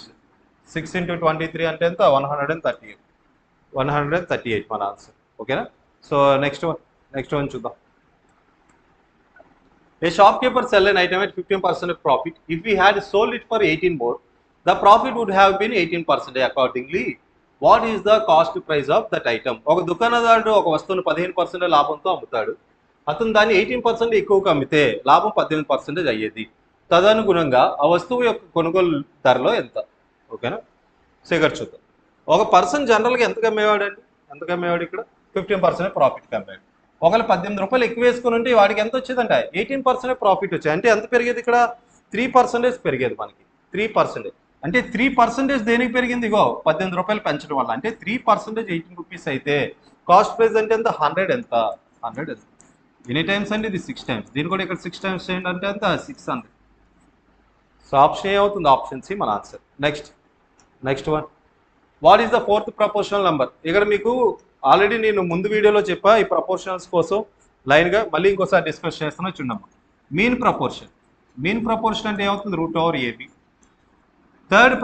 6 × 23 అంటే ఎంత? 138 మన ఆన్సర్. ఓకేనా? సో నెక్స్ట్ వన్ చూద్దాం. A shopkeeper sell an item at 15% of profit. If he had sold it for 18 more, the profit would have been 18%. Accordingly, what is the cost price of that item? ఒక దుకాణదారుడు ఒక వస్తువును 15% లాభంతో అమ్ముతాడు. అతను దాన్ని 18% ఎక్కువగా అమ్మితే లాభం 18% అయ్యేది. తదనుగుణంగా ఆ వస్తువు యొక్క కొనుగోలు ధరలో ఎంత? ఓకేనా? సిగర్ చూద్దాం. ఒక పర్సన్ జనరల్గా ఎంతకు అమ్మేవాడు అండి? ఎంతకు అమ్మేవాడు? ఇక్కడ 15% ప్రాఫిట్కి అమ్మాడు. ఒకవేళ 18 రూపాయలు ఎక్కువ వేసుకుని ఉంటే వాడికి ఎంత వచ్చేదంట? 18% ప్రాఫిట్ వచ్చాయి. అంటే ఎంత పెరిగేది ఇక్కడ? 3% పెరిగేది మనకి. 3%. అంటే 3% దేనికి పెరిగింది? ఇగో 18 రూపాయలు పెంచడం వల్ల. అంటే 3% 18 రూపీస్ అయితే కాస్ట్ ప్రైస్ అంటే ఎంత? 100 ఎంత? 100 ఎంత? ఎనీ టైమ్స్ అండి ఇది 6 టైమ్స్. దీని కూడా ఇక్కడ 6 టైమ్స్ చేయండి అంటే ఎంత? 600. సో ఆప్షన్ ఏ అవుతుంది? ఆప్షన్ సి మన answer. Next one. What is the fourth proportional number? ఇక్కడ మీకు ఆల్రెడీ నేను ముందు వీడియోలో చెప్పా ఈ ప్రపోర్షనల్స్ కోసం లైన్గా మళ్ళీ ఇంకోసారి డిస్కస్ చేస్తున్నా చూడమ్మా. మీన్ ప్రపోర్షన్ అంటే ఏమవుతుంది? √/AB. థర్డ్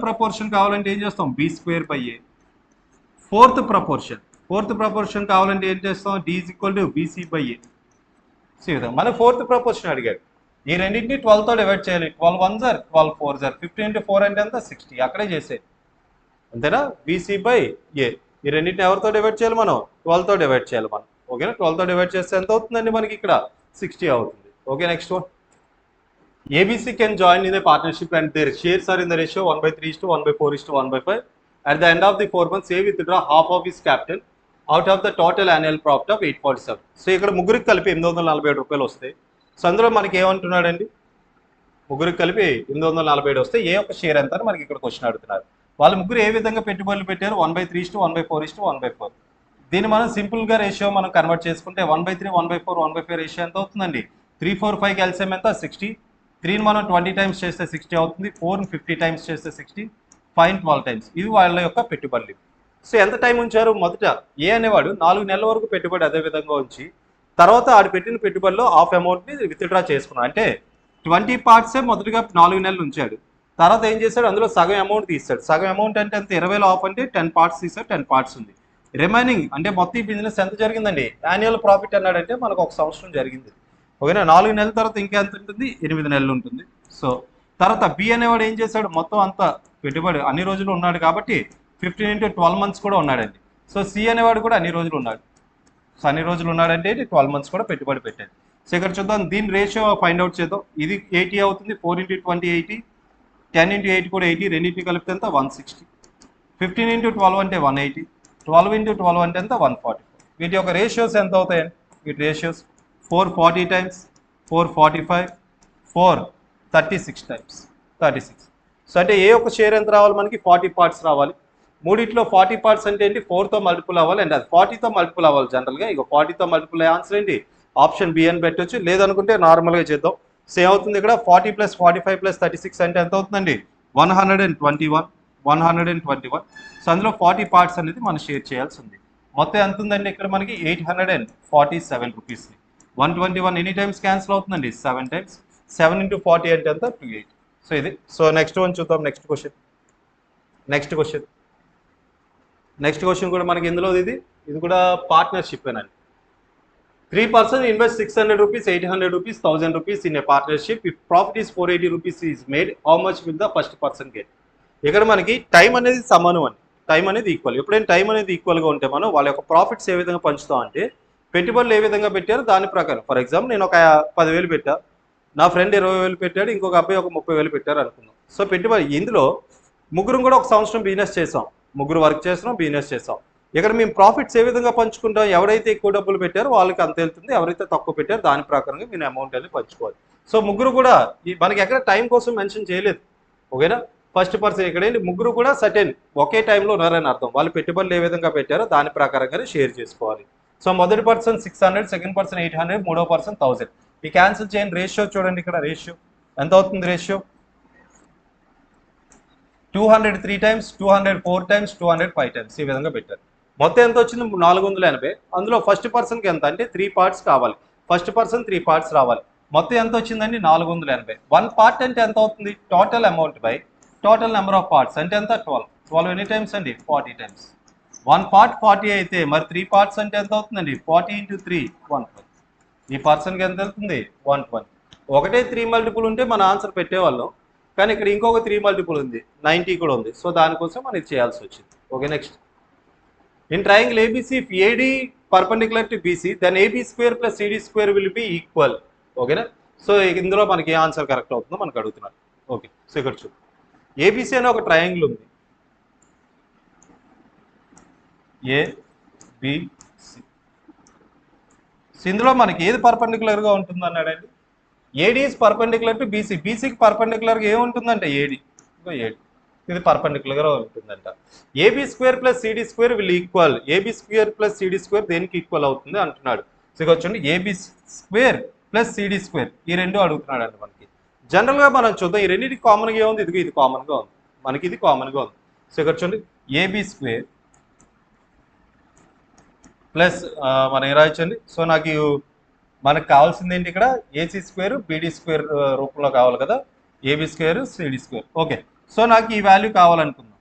ప్రపోర్షన్ కావాలంటే ఏం చేస్తాం? B²/A. ఫోర్త్ ప్రపోర్షన్ కావాలంటే ఏం చేస్తాం? D = BC/A. మన ఫోర్త్ ప్రపోర్షన్ అడిగాడు. ఈ రెండింటిని 12తో డివైడ్ చేయాలి. 12 1s are 12 4s are 50 × 4 అంటే ఎంత? 60. అక్కడే చేసే అంతేనా? BC/A. ఈ రెండింటిని ఎవరితో డివైడ్ చేయాలి? మనం 12తో డివైడ్ చేయాలి మనం. ఓకేనా? 12తో డివైడ్ చేస్తే ఎంత అవుతుందండి మనకి? ఇక్కడ 60 అవుతుంది. Okay, next one. ABC can join in a partnership and their shares are in the ratio 1/3:1/4:1/5. At the end of the 4 months, A withdraw half of his capital out of the total annual profit of 847. So ఇక్కడ ముగ్గురికి కలిపి 847 రూపాయలు వస్తాయి. So అందులో మనకి ఏమంటున్నాడండి? ముగ్గురికి కలిపి 847 వస్తే ఏ ఒక షేర్ ఎంత అని మనకి ఇక్కడ క్వశ్చన్ అడుగుతున్నారు. వాళ్ళు ముగ్గురు ఏ విధంగా పెట్టుబడులు పెట్టారు? 1/3:1/4:1/5. దీన్ని మనం సింపుల్గా రేషియో మనం కన్వర్ట్ చేసుకుంటే 1/3 1/4 1/5 రేషియో ఎంత అవుతుందండి? 3 4 5 ఎల్సిఎం ఎంత? 60. 3ని మనం 20 టైమ్స్ చేస్తే 60 అవుతుంది. 4ని 50 టైమ్స్ చేస్తే 60. 5ని 12 టైమ్స్. ఇది వాళ్ళ యొక్క పెట్టుబడులు. సో ఎంత టైం ఉంచారు? మొదట ఏ అనేవాడు 4 నెలల వరకు పెట్టుబడి అదే విధంగా ఉంచి తర్వాత ఆడు పెట్టిన పెట్టుబడిలో హాఫ్ అమౌంట్ని విత్డ్రా చేసుకున్నాడు. అంటే 20 పార్ట్సే మొదటిగా 4 నెలలు ఉంచాడు. తర్వాత ఏం చేశాడు? అందులో సగం అమౌంట్ తీస్తాడు. సగం అమౌంట్ అంటే ఎంత? 20లో హాఫ్ అంటే 10 పార్ట్స్ తీసాడు. 10 పార్ట్స్ ఉంది. రిమైనింగ్ అంటే మొత్తం ఈ బిజినెస్ ఎంత జరిగిందండి? యాన్యువల్ ప్రాఫిట్ అన్నాడంటే మనకు ఒక సంవత్సరం జరిగింది. ఓకేనా? 4 నెలల తర్వాత ఇంకా ఎంత ఉంటుంది? 8 నెలలు ఉంటుంది. సో తర్వాత బి అనేవాడు ఏం చేశాడు? మొత్తం అంతా పెట్టుబడి అన్ని రోజులు ఉన్నాడు కాబట్టి 15 × 12 months కూడా ఉన్నాడండి. సో సి అనేవాడు కూడా అన్ని రోజులు ఉన్నాడు. సో అన్ని రోజులు ఉన్నాడంటే 12 months కూడా పెట్టుబడి పెట్టాడు. సో ఇక్కడ చూద్దాం, దీని రేషియో ఫైండ్ అవుట్ చేద్దాం. ఇది 80 అవుతుంది. 4 × 20 80, 10 × 8 కూడా 80, రెండింటిని కలిపితే ఎంత? 160. 15 × 12 అంటే 180, 12 × 12 అంటే ఎంత? 144. వీటి యొక్క రేషియోస్ ఎంత అవుతాయండి? వీటి రేషియోస్ 440 టైమ్స్ 445, 436 టైమ్స్ 36. సో అంటే ఏ ఒక షేర్ ఎంత రావాలి మనకి? 40 పార్ట్స్ రావాలి. మూడిట్లో 40 పార్ట్స్ అంటే ఏంటి? 4తో మల్టిపుల్ అవ్వాలి అండ్ అది 40తో మల్టిపుల్ అవ్వాలి. జనరల్గా ఇక 40తో మల్టిపుల్ అయ్యే ఆన్సర్ ఏంటి? ఆప్షన్ బి అని పెట్టొచ్చు. లేదనుకుంటే నార్మల్గా చేద్దాం. సేమ్ అవుతుంది. ఇక్కడ 40 + 45 + 36 అంటే ఎంత అవుతుందండి? 121. సో అందులో 40 పార్ట్స్ అనేది మనం షేర్ చేయాల్సి ఉంది. మొత్తం ఎంత ఉందండి? ఇక్కడ మనకి 847 రూపీస్. 121 ఎనీ టైమ్స్ క్యాన్సిల్ అవుతుందండి? 7 టైమ్స్. 7 × 40 అంటే ఎంత? 28. సో ఇది. సో నెక్స్ట్ వన్ చూద్దాం. నెక్స్ట్ క్వశ్చన్ కూడా మనకి ఇందులో ఇది కూడా పార్ట్నర్షిప్ ఏనండి. 3 person invest 600 rupees, 800 rupees, 1000 rupees in a partnership. If profit is 480 rupees is made, how much will the first person get? ఇక్కడ మనకి టైం అనేది సమానం అండి. టైం అనేది ఈక్వల్. ఎప్పుడైనా టైం అనేది ఈక్వల్గా ఉంటే మనం వాళ్ళ యొక్క ప్రాఫిట్స్ ఏ విధంగా పంచుతాం అంటే పెట్టుబడులు ఏ విధంగా పెట్టారో దాని ప్రకారం. ఫర్ ఎగ్జాంపుల్ నేను ఒక 10,000 పెట్టా, నా ఫ్రెండ్ 20,000 పెట్టాడు, ఇంకొక అబ్బాయి ఒక 30,000 పెట్టారు అనుకుందాం. సో పెట్టుబడి ఇందులో ముగ్గురు కూడా ఒక సంవత్సరం బిజినెస్ చేసాం, ముగ్గురు వర్క్ చేస్తున్నాం, బిజినెస్ చేసాం. ఇక్కడ మేము ప్రాఫిట్స్ ఏ విధంగా పంచుకుంటాం? ఎవరైతే ఎక్కువ డబ్బులు పెట్టారో వాళ్ళకి అంత వెళ్తుంది, ఎవరైతే తక్కువ పెట్టారో దాని ప్రకారంగా మీరు అమౌంట్ అనేది పంచుకోవాలి. సో ముగ్గురు కూడా మనకి ఎక్కడ టైం కోసం మెన్షన్ చేయలేదు. ఓకేనా? ఫస్ట్ పర్సన్ ఇక్కడ ఏంటి? ముగ్గురు కూడా సర్టెన్ ఒకే టైంలో ఉన్నారని అర్థం. వాళ్ళు పెట్టుబడులు ఏ విధంగా పెట్టారో దాని ప్రకారంగానే షేర్ చేసుకోవాలి. సో మొదటి పర్సన్ 600, సెకండ్ పర్సన్ 800, మూడో పర్సన్ 1000. ఈ క్యాన్సిల్ చేయండి. రేషియో చూడండి. ఇక్కడ రేషియో ఎంత అవుతుంది? Ratio 203 times, 204 times, 205 times. ఈ విధంగా పెట్టారు. మొత్తం ఎంత వచ్చింది? 480. అందులో ఫస్ట్ పర్సన్కి ఎంత అంటే 3 పార్ట్స్ కావాలి. ఫస్ట్ పర్సన్ 3 పార్ట్స్ రావాలి. మొత్తం ఎంత వచ్చిందండి? 480. 1 పార్ట్ అంటే ఎంత అవుతుంది? Total amount by total number of parts అంటే ఎంత? 12. 12 ఎన్ని టైమ్స్ అండి? 40 టైమ్స్. 1 పార్ట్ 40 అయితే మరి 3 పార్ట్స్ అంటే ఎంత అవుతుందండి? 40 × 3 120. ఈ పర్సన్కి ఎంత వెళ్తుంది? 120. ఒకటే 3 మల్టిపుల్ ఉంటే మన ఆన్సర్ పెట్టేవాళ్ళం, కానీ ఇక్కడ ఇంకొక 3 మల్టిపుల్ ఉంది, 90 కూడా ఉంది. సో దానికోసం మనం ఇది చేయాల్సి వచ్చింది. Okay, next. In triangle ABC, if AD perpendicular to BC, then AB square plus CD square will be equal. ఓకేనా? సో ఇందులో మనకి ఏ ఆన్సర్ కరెక్ట్ అవుతుందో మనకు అడుగుతున్నారు. ఓకే, సో ఇక్కడ చూడు, ABC అనే ఒక ట్రయాంగిల్ ఉంది. ABC. సో ఇందులో మనకి ఏది పర్పెండిక్యులర్గా ఉంటుంది అన్నాడండి? AD is perpendicular to BC, బీసీకి పర్పెండిక్యులర్గా ఏముంటుందంటే ఏడి, ఏడి ఇది పర్పెండిక్యులర్గా ఉంటుందంట. AB square plus CD square will equal, AB square plus CD square దేనికి ఈక్వల్ అవుతుంది అంటున్నాడు. సో ఇక వచ్చండి AB square plus CD square ఈ రెండు అడుగుతున్నాడు అండి మనకి. జనరల్గా మనం చూద్దాం, ఈ రెండింటికి కామన్గా ఉంది, ఇదిగో ఇది కామన్గా ఉంది మనకి, ఇది కామన్గా ఉంది. సో ఇక్కడ చూడండి ఏబీ స్క్వేర్ ప్లస్ మనం ఏం రాయొచ్చండి. సో మనకు కావాల్సింది ఏంటి ఇక్కడ ఏసీ స్క్వేర్ బీడీ స్క్వేర్ రూపంలో కావాలి కదా, AB square CD square. Okay, so నాకు ఈ వాల్యూ కావాలనుకుందాం,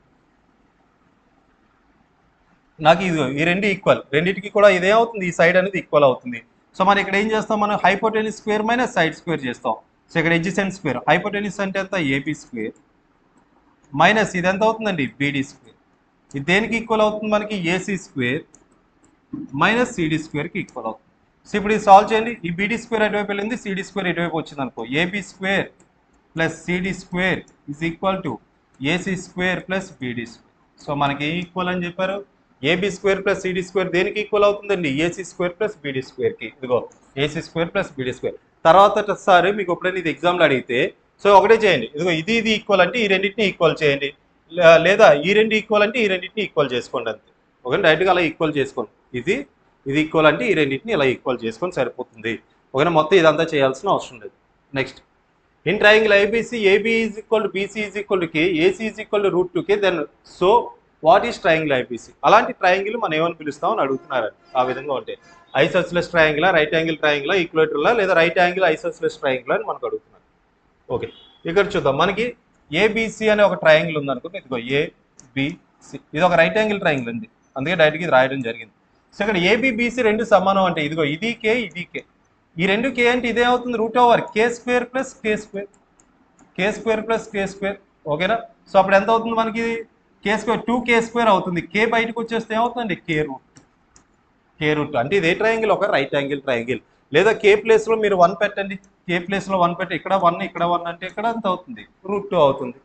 నాకు ఇది ఈ రెండు ఈక్వల్, రెండింటికి కూడా ఇదే అవుతుంది, ఈ సైడ్ అనేది ఈక్వల్ అవుతుంది. సో మనం ఇక్కడ ఏం చేస్తాం, మనం hypotenuse square minus side square చేస్తాం. సో ఇక్కడ ఎడ్జసెంట్ స్క్వేర్, హైపోటెనిస్ అంటే ఎంత ఏబీ స్క్వేర్ మైనస్ ఇది ఎంత అవుతుందండి బీడీ స్క్వేర్, ఇది దేనికి ఈక్వల్ అవుతుంది మనకి ఏసీ స్క్వేర్ మైనస్ సిడి స్క్వేర్కి ఈక్వల్ అవుతుంది. సో ఇప్పుడు ఇది సాల్వ్ చేయండి, ఈ బీడీ స్క్వేర్ ఎటువైపు వెళ్ళింది, సిడి స్క్వేర్ ఎటువైపు వచ్చింది అనుకో, AB square plus CD square is equal to AC square plus BD square. So మనకి ఈక్వల్ అని చెప్పారు, AB square plus CD square దేనికి ఈక్వల్ అవుతుందండి ఏసీ స్క్వేర్ ప్లస్ బీడీ స్క్వేర్కి, ఇదిగో AC square plus BD square. తర్వాత సారి మీకు ఎప్పుడైనా ఇది ఎగ్జామ్లో అడిగితే సో ఒకటే చేయండి, ఇదిగో ఇది ఇది ఈక్వల్ అంటే ఈ రెండింటిని ఈక్వల్ చేయండి, లేదా ఈ రెండు ఈక్వల్ అంటే ఈ రెండింటిని ఈక్వల్ చేసుకోండి అంతే. ఓకే, డైరెక్ట్గా అలా ఈక్వల్ చేసుకోండి, ఇది ఈక్వల్ అంటే ఈ రెండింటిని ఇలా ఈక్వల్ చేసుకొని సరిపోతుంది. ఓకేనా, మొత్తం ఇదంతా చేయాల్సిన అవసరం లేదు. Next, in triangle IBC AB is equal to BC is equal to K, AC is equal to √2k, then so what is triangle IBC? అలాంటి ట్రయాంగిల్ మనం ఏమని పిలుస్తామని అడుగుతున్నారండి. ఆ విధంగా ఉంటే ఐసోసెలస్ ట్రయాంగిలా, రైట్ యాంగిల్ ట్రయాంగిలా, ఈక్వేటర్లా, లేదా రైట్ యాంగిల్ ఐసోసెలస్ ట్రయాంగిల్ అని మనకు అడుగుతున్నారు. ఓకే, ఇక్కడ చూద్దాం, మనకి ఏబీసీ అనే ఒక ట్రయాంగిల్ ఉంది అనుకుంటే, ఇదిగో ఏబిసి, ఇది ఒక రైట్ యాంగిల్ ట్రయాంగిల్ ఉంది, అందుకే డైరెక్ట్గా ఇది రాయడం జరిగింది. సో ఇక్కడ ఏబిబిసి రెండు సమానం అంటే ఇదిగో ఇది కే ఇది కే, ఈ రెండు కే అంటే ఇదే అవుతుంది √k² plus k square, k square plus k square. ఓకేనా, సో అప్పుడు ఎంత అవుతుంది మనకి కే స్క్వేర్ 2k² అవుతుంది, కే బయటకు వచ్చేస్తే ఏమవుతుందండి కే రూట్ అంటే ఇదే ట్రయాంగిల్ ఒక రైట్ యాంగిల్ ట్రయాంగిల్. లేదా కే ప్లేస్లో మీరు 1 పెట్టండి, కే ప్లేస్లో 1 పెట్టి ఇక్కడ 1 ఇక్కడ 1 అంటే ఇక్కడ ఎంత అవుతుంది √2 అవుతుంది.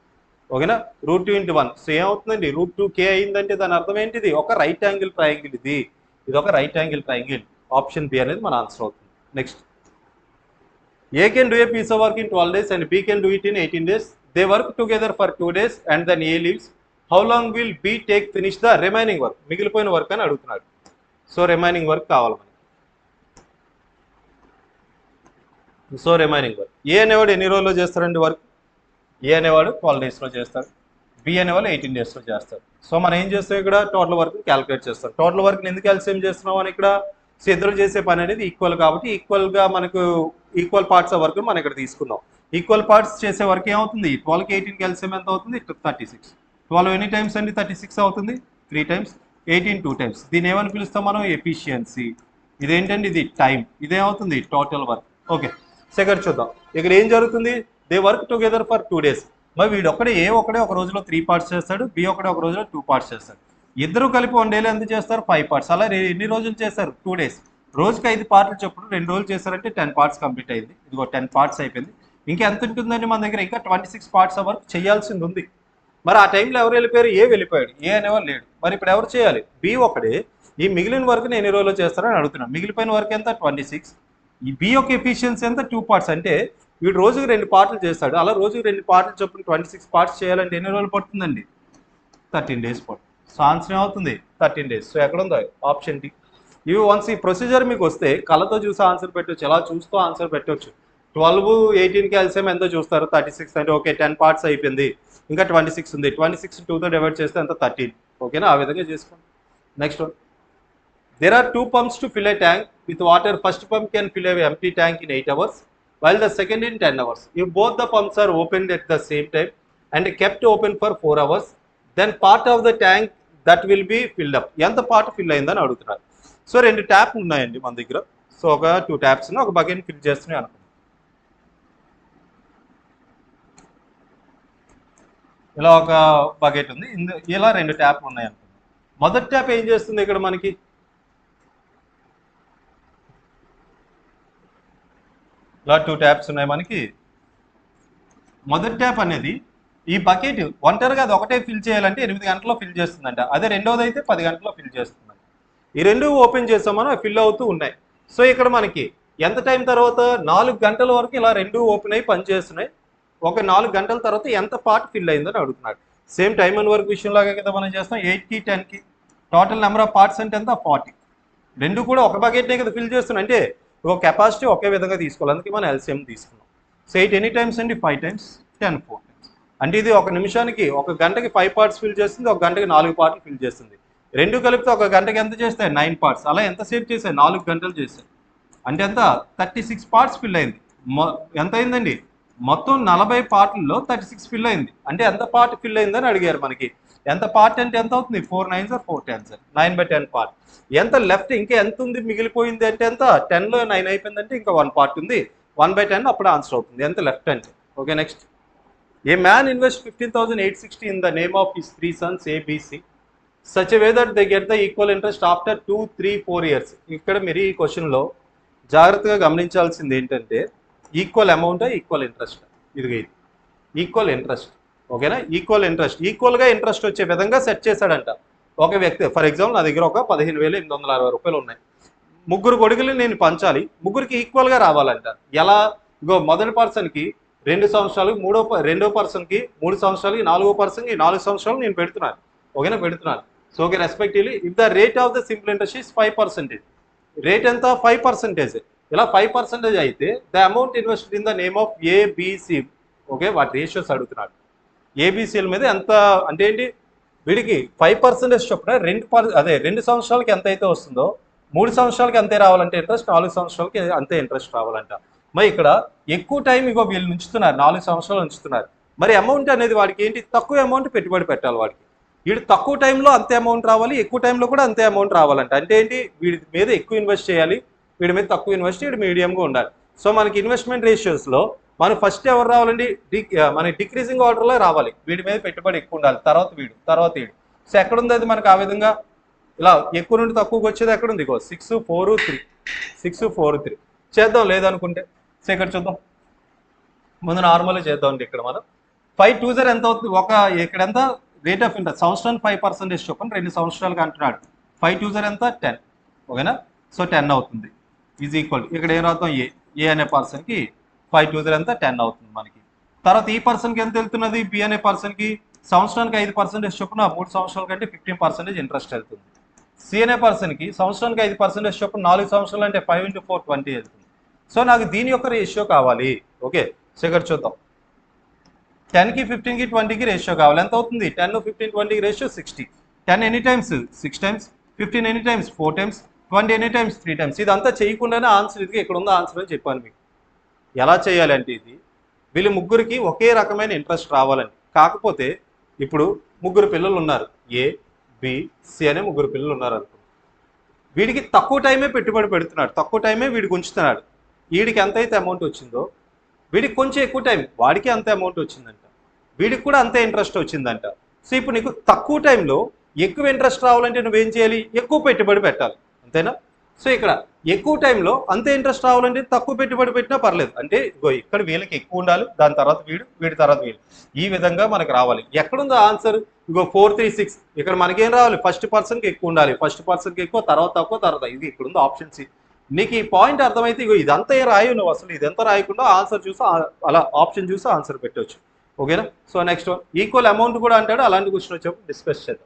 ఓకేనా, √2 × 1, సో ఏమవుతుందండి √2k అయిందంటే దాని అర్థం ఏంటిది ఒక రైట్ యాంగిల్ ట్రయాంగిల్, ఇది ఒక right angle triangle. Option B అనేది మన ఆన్సర్ అవుతుంది. Next, A can do a piece of work in 12 days and B can do it in 18 days. They work together for 2 days and then A leaves. How long will B take finish the remaining work? మిగిలిపోయిన work అని అడుగుతున్నాడు. So remaining work కావాలి మనకి. So remaining work, ఏ అనేవాడు ఎన్ని రోజుల్లో చేస్తారండి work? ఏ అనేవాడు 12 daysలో చేస్తాడు, బి అనేవాళ్ళు 18 daysలో చేస్తారు. సో మనం ఏం చేస్తాం ఇక్కడ టోటల్ వర్క్ క్యాలిక్యులేట్ చేస్తాం. టోటల్ వర్క్ ఎందుకు ఎల్సిఎం చేస్తున్నాం అని ఇక్కడ ఇద్దరు చేసే పని అనేది ఈక్వల్ కాబట్టి ఈక్వల్గా మనకు ఈక్వల్ పార్ట్స్ ఆఫ్ వర్క్ మనం ఇక్కడ తీసుకుందాం. ఈక్వల్ పార్ట్స్ చేసే వర్క్ ఏమవుతుంది 12కి 18కి ఎల్సిఎం ఎంత అవుతుంది 36. 12 ఎన్ని టైమ్స్ అండి 36 అవుతుంది, 3 times, 18 2 times. దీని ఏమని పిలుస్తాం మనం ఎఫిషియన్సీ. ఇదేంటండి ఇది టైం, ఇదేమవుతుంది టోటల్ వర్క్. ఓకే, సెకండ్ చూద్దాం, ఇక్కడ ఏం జరుగుతుంది they work together for 2 days. మరి వీడు ఒకడే ఒక రోజులో 3 parts చేస్తాడు, బి ఒక రోజులో 2 parts చేస్తాడు. ఇద్దరు కలిపి 1 day ఎంత చేస్తారు 5 parts. అలా ఎన్ని రోజులు చేస్తారు 2 days. రోజుకి 5 parts చెప్పుడు 2 రోజులు చేస్తారంటే 10 parts కంప్లీట్ అయింది. ఇదిగో 10 parts అయిపోయింది. ఇంకా ఎంత ఉంటుందండి మన దగ్గర? ఇంకా 26 parts ఆఫ్ వర్క్ చేయాల్సింది ఉంది. మరి ఆ టైంలో ఎవరు వెళ్ళిపోయారు? ఏ వెళ్ళిపోయాడు, ఏ అనేవారు లేడు. మరి ఇప్పుడు ఎవరు చేయాలి? బి ఒకడే. ఈ మిగిలిన వర్క్ని ఎన్ని రోజులు చేస్తారని అడుగుతున్నాను. మిగిలిపోయిన వర్క్ ఎంత 26. ఈ బి యొక్క ఎఫిషియన్సీ ఎంత 2 parts. అంటే వీడు రోజుకి 2 parts చేస్తాడు. అలా రోజుకి 2 parts చొప్పున 26 parts చేయాలంటే ఎన్ని రోజులు పడుతుందండి? 13 days పడుతుంది. సో ఆన్సర్ ఏమవుతుంది 13 days. సో ఎక్కడ ఉందో ఆప్షన్ డి. ఇవి వన్స్ ఈ ప్రొసీజర్ మీకు వస్తే కళ్ళతో చూసి ఆన్సర్ పెట్టవచ్చు, ఎలా చూస్తూ ఆన్సర్ పెట్టవచ్చు. 12 18కి ఎల్సిఎం ఎంతో చూస్తారు 36 అంటే ఓకే 10 parts అయిపోయింది, ఇంకా 26 ఉంది, 26 2తో డివైడ్ చేస్తే ఎంత 13. ఓకేనా, ఆ విధంగా చేసుకోండి. Next one, there are 2 pumps to fill a tank with water. First pump can fill a empty tank in 8 hours while the second in 10 hours. If both the pumps are opened at the same time and kept open for 4 hours, then part of the tank that will be filled up. ఎంత part fill అయిందని అడుగుతున్నారు. So 2 tap ఉన్నాయండి మన దగ్గర. So ఒక 2 taps ఒక bucket fill చేస్తున్నాయి అనుకుందాం. ఇలా ఒక బకెట్ ఉంది, ఇలా 2 ట్యాప్లు ఉన్నాయి అనుకుందాం. మొదటి ట్యాప్ ఏం చేస్తుంది ఇక్కడ మనకి? ఇలా 2 taps ఉన్నాయి మనకి. మొదటి ట్యాప్ అనేది ఈ బకెట్ ఒంటరిగా అది ఒకటే ఫిల్ చేయాలంటే 8 గంటల్లో ఫిల్ చేస్తుందంట. అదే రెండోది అయితే 10 గంటల్లో ఫిల్ చేస్తుందంట. ఈ రెండు ఓపెన్ చేసాం మనం, ఫిల్ అవుతూ ఉన్నాయి. సో ఇక్కడ మనకి ఎంత టైం తర్వాత 4 గంటల వరకు ఇలా రెండు ఓపెన్ అయ్యి పనిచేస్తున్నాయి. ఒక 4 గంటల తర్వాత ఎంత పార్ట్ ఫిల్ అయిందని అడుగుతున్నాడు. సేమ్ టైమ్ అండ్ వర్క్ విషయంలాగా కదా మనం చేస్తాం. 8కి 10కి టోటల్ నెంబర్ ఆఫ్ పార్ట్స్ అంటే ఎంత 40. రెండు కూడా ఒక బకెట్నే కదా ఫిల్ చేస్తున్నాం. అంటే ఒక కెపాసిటీ ఒకే విధంగా తీసుకోవాలి. అందుకే మనం ఎల్సిఎం తీసుకున్నాం. సో 8 ఎనీ టైమ్స్ అండి 5 టైమ్స్ 10 4 టైమ్స్. అంటే ఇది ఒక నిమిషానికి ఒక గంటకి 5 పార్ట్స్ ఫిల్ చేస్తుంది, ఒక గంటకి 4 పార్ట్లు ఫిల్ చేస్తుంది. రెండు కలిపితే ఒక గంటకి ఎంత చేస్తాయి 9 పార్ట్స్. అలా ఎంతసేపు చేశాయి 4 గంటలు చేశాయి. అంటే ఎంత 36 పార్ట్స్ ఫిల్ అయింది. ఎంత అయిందండి మొత్తం 40 పార్ట్లలో 36 ఫిల్ అయింది. అంటే ఎంత పార్ట్ ఫిల్ అయిందని అడిగారు మనకి. ఎంత పార్ట్ అంటే ఎంత అవుతుంది 4 9s 4 10s 9/10 పార్ట్. ఎంత లెఫ్ట్ ఇంకా ఎంత ఉంది మిగిలిపోయింది అంటే ఎంత 10లో 9 అయిపోయిందంటే ఇంకా 1 పార్ట్ ఉంది. 1/10 అప్పుడు ఆన్సర్ అవుతుంది ఎంత లెఫ్ట్ అంటే. Okay next. A man invest 15,860 in the name of his 3 sons ABC such a way that they get the equal interest after 2 3 4 years. ఇక్కడ మీరు ఈ క్వశ్చన్లో జాగ్రత్తగా గమనించాల్సింది ఏంటంటే ఈక్వల్ అమౌంట్ ఈక్వల్ ఇంట్రెస్ట్. ఇది ఈక్వల్ ఇంట్రెస్ట్. ఓకేనా. ఈక్వల్గా ఇంట్రెస్ట్ వచ్చే విధంగా సెట్ చేశాడంట ఒక వ్యక్తి. ఫర్ ఎగ్జాంపుల్ నా దగ్గర ఒక 15,860 రూపాయలు ఉన్నాయి. ముగ్గురు కొడుకులు నేను పంచాలి, ముగ్గురికి ఈక్వల్గా రావాలంట. ఎలా? ఇగో మొదటి పర్సన్కి 2 సంవత్సరాలు, రెండో పర్సన్కి 3 సంవత్సరాలకి, 4వ పర్సన్కి 4 సంవత్సరాలు నేను పెడుతున్నాను. ఓకేనా, పెడుతున్నాను. So okay respectively if the rate of the simple interest is 5%. Rate ఎంత 5%. ఇలా 5% అయితే the amount invested in the name of ABC. Okay, వాటి రేషియోస్ అడుగుతున్నాడు. ఏబిసిల మీద ఎంత అంటే ఏంటి, వీడికి 5% చొప్పున 2 సంవత్సరాలకి ఎంత అయితే వస్తుందో 3 సంవత్సరాలకి అంతే రావాలంటే ఇంట్రెస్ట్, 4 సంవత్సరాలకి అంతే ఇంట్రెస్ట్ రావాలంట. మరి ఇక్కడ ఎక్కువ టైం ఇగో వీళ్ళు ఉంచుతున్నారు, 4 సంవత్సరాలు ఉంచుతున్నారు. మరి అమౌంట్ అనేది వాడికి ఏంటి, తక్కువ అమౌంట్ పెట్టుబడి పెట్టాలి వాడికి. వీడు తక్కువ టైంలో అంతే అమౌంట్ రావాలి, ఎక్కువ టైంలో కూడా అంతే అమౌంట్ రావాలంట. అంటే ఏంటి, వీడి మీద ఎక్కువ ఇన్వెస్ట్ చేయాలి, వీడి మీద తక్కువ ఇన్వెస్ట్, వీడు మీడియంగా ఉండాలి. సో మనకి ఇన్వెస్ట్మెంట్ రేషియోస్లో మనం ఫస్ట్ ఎవరు రావాలండి, మనకి డిక్రీజింగ్ ఆర్డర్లో రావాలి. వీడి మీద పెట్టుబడి ఎక్కువ ఉండాలి, తర్వాత వీడు, తర్వాత వీడు. సో ఎక్కడుంది అది మనకు ఆ విధంగా ఇలా ఎక్కువ నుండి తక్కువకి వచ్చేది ఎక్కడుంది, 6 4 3 6 4 3 చేద్దాం లేదనుకుంటే. సో ఇక్కడ చూద్దాం, ముందు నార్మల్గా చేద్దాం అండి. ఇక్కడ మనం 5 2s ఎంత అవుతుంది, ఒక ఇక్కడ ఎంత రేట్ ఆఫ్ ఇంట్రెస్ట్ సంవత్సరానికి 5% చొప్పున 2 సంవత్సరాలకి అంటున్నాడు. 5 2s ఎంత 10. ఓకేనా. సో 10 అవుతుంది ఈజ్ ఈక్వల్. ఇక్కడ ఏం రాద్దాం, ఏ అనే పర్సన్కి 5 2s ఎంత 10 అవుతుంది మనకి. తర్వాత ఈ పర్సన్కి ఎంత వెళ్తున్నది, బి అనే పర్సన్కి సంవత్సరానికి 5% చొప్పున 3 సంవత్సరాల కంటే 15% ఇంట్రెస్ట్ వెళ్తుంది. సి అనే పర్సన్కి సంవత్సరానికి 5% చొప్పున 4 సంవత్సరాలు అంటే 5 × 4 20 వెళ్తుంది. సో నాకు దీని యొక్క రేషియో కావాలి. ఓకే, సో ఇక్కడ చూద్దాం. 10కి 15కి 20కి రేషియో కావాలి. ఎంత అవుతుంది, 10 15 20కి ratio 60. 10 any times 6 times, 15 any times 4 times, 20 any times 3 times. ఇదంతా చేయకుండానే ఆన్సర్ ఇది ఇక్కడ ఉందో ఆన్సర్ అని చెప్పాను మీకు. ఎలా చేయాలంటే ఇది వీళ్ళు ముగ్గురికి ఒకే రకమైన ఇంట్రెస్ట్ రావాలండి. కాకపోతే ఇప్పుడు ముగ్గురు పిల్లలు ఉన్నారు, ఏ బి సి అనే ముగ్గురు పిల్లలు ఉన్నారు అనుకో. వీడికి తక్కువ టైమే పెట్టుబడి పెడుతున్నాడు, తక్కువ టైమే వీడికి ఉంచుతున్నాడు. వీడికి ఎంత అయితే అమౌంట్ వచ్చిందో వీడికి కొంచెం ఎక్కువ టైం, వాడికి అంతే అమౌంట్ వచ్చిందంట, వీడికి కూడా అంతే ఇంట్రెస్ట్ వచ్చిందంట. సో ఇప్పుడు నీకు తక్కువ టైంలో ఎక్కువ ఇంట్రెస్ట్ రావాలంటే నువ్వేం చేయాలి, ఎక్కువ పెట్టుబడి పెట్టాలి, అంతేనా. సో ఇక్కడ ఎక్కువ టైంలో అంతే ఇంట్రెస్ట్ రావాలంటే తక్కువ పెట్టుబడి పెట్టినా పర్లేదు. అంటే ఇగో ఇక్కడ వీళ్ళకి ఎక్కువ ఉండాలి, దాని తర్వాత వీడి తర్వాత వీళ్ళు, ఈ విధంగా మనకు రావాలి. ఎక్కడుందో ఆన్సర్, ఇగో 4 3 6. ఇక్కడ మనకేం రావాలి, ఫస్ట్ పర్సన్కి ఎక్కువ ఉండాలి, ఫస్ట్ పర్సన్కి ఎక్కువ, తర్వాత తక్కువ, తర్వాత ఇది. ఇక్కడ ఉంది ఆప్షన్ సి. నీకు ఈ పాయింట్ అర్థమైతే ఇగో ఇదంతా రాయు నువ్వు, అసలు ఇదంతా రాయకుండా ఆన్సర్ చూసి అలా ఆప్షన్ చూసి ఆన్సర్ పెట్టవచ్చు. ఓకేనా. So next one, equal amount కూడా అంటాడు. అలాంటి క్వశ్చన్ వచ్చేప్పుడు డిస్కస్ చేద్దాం.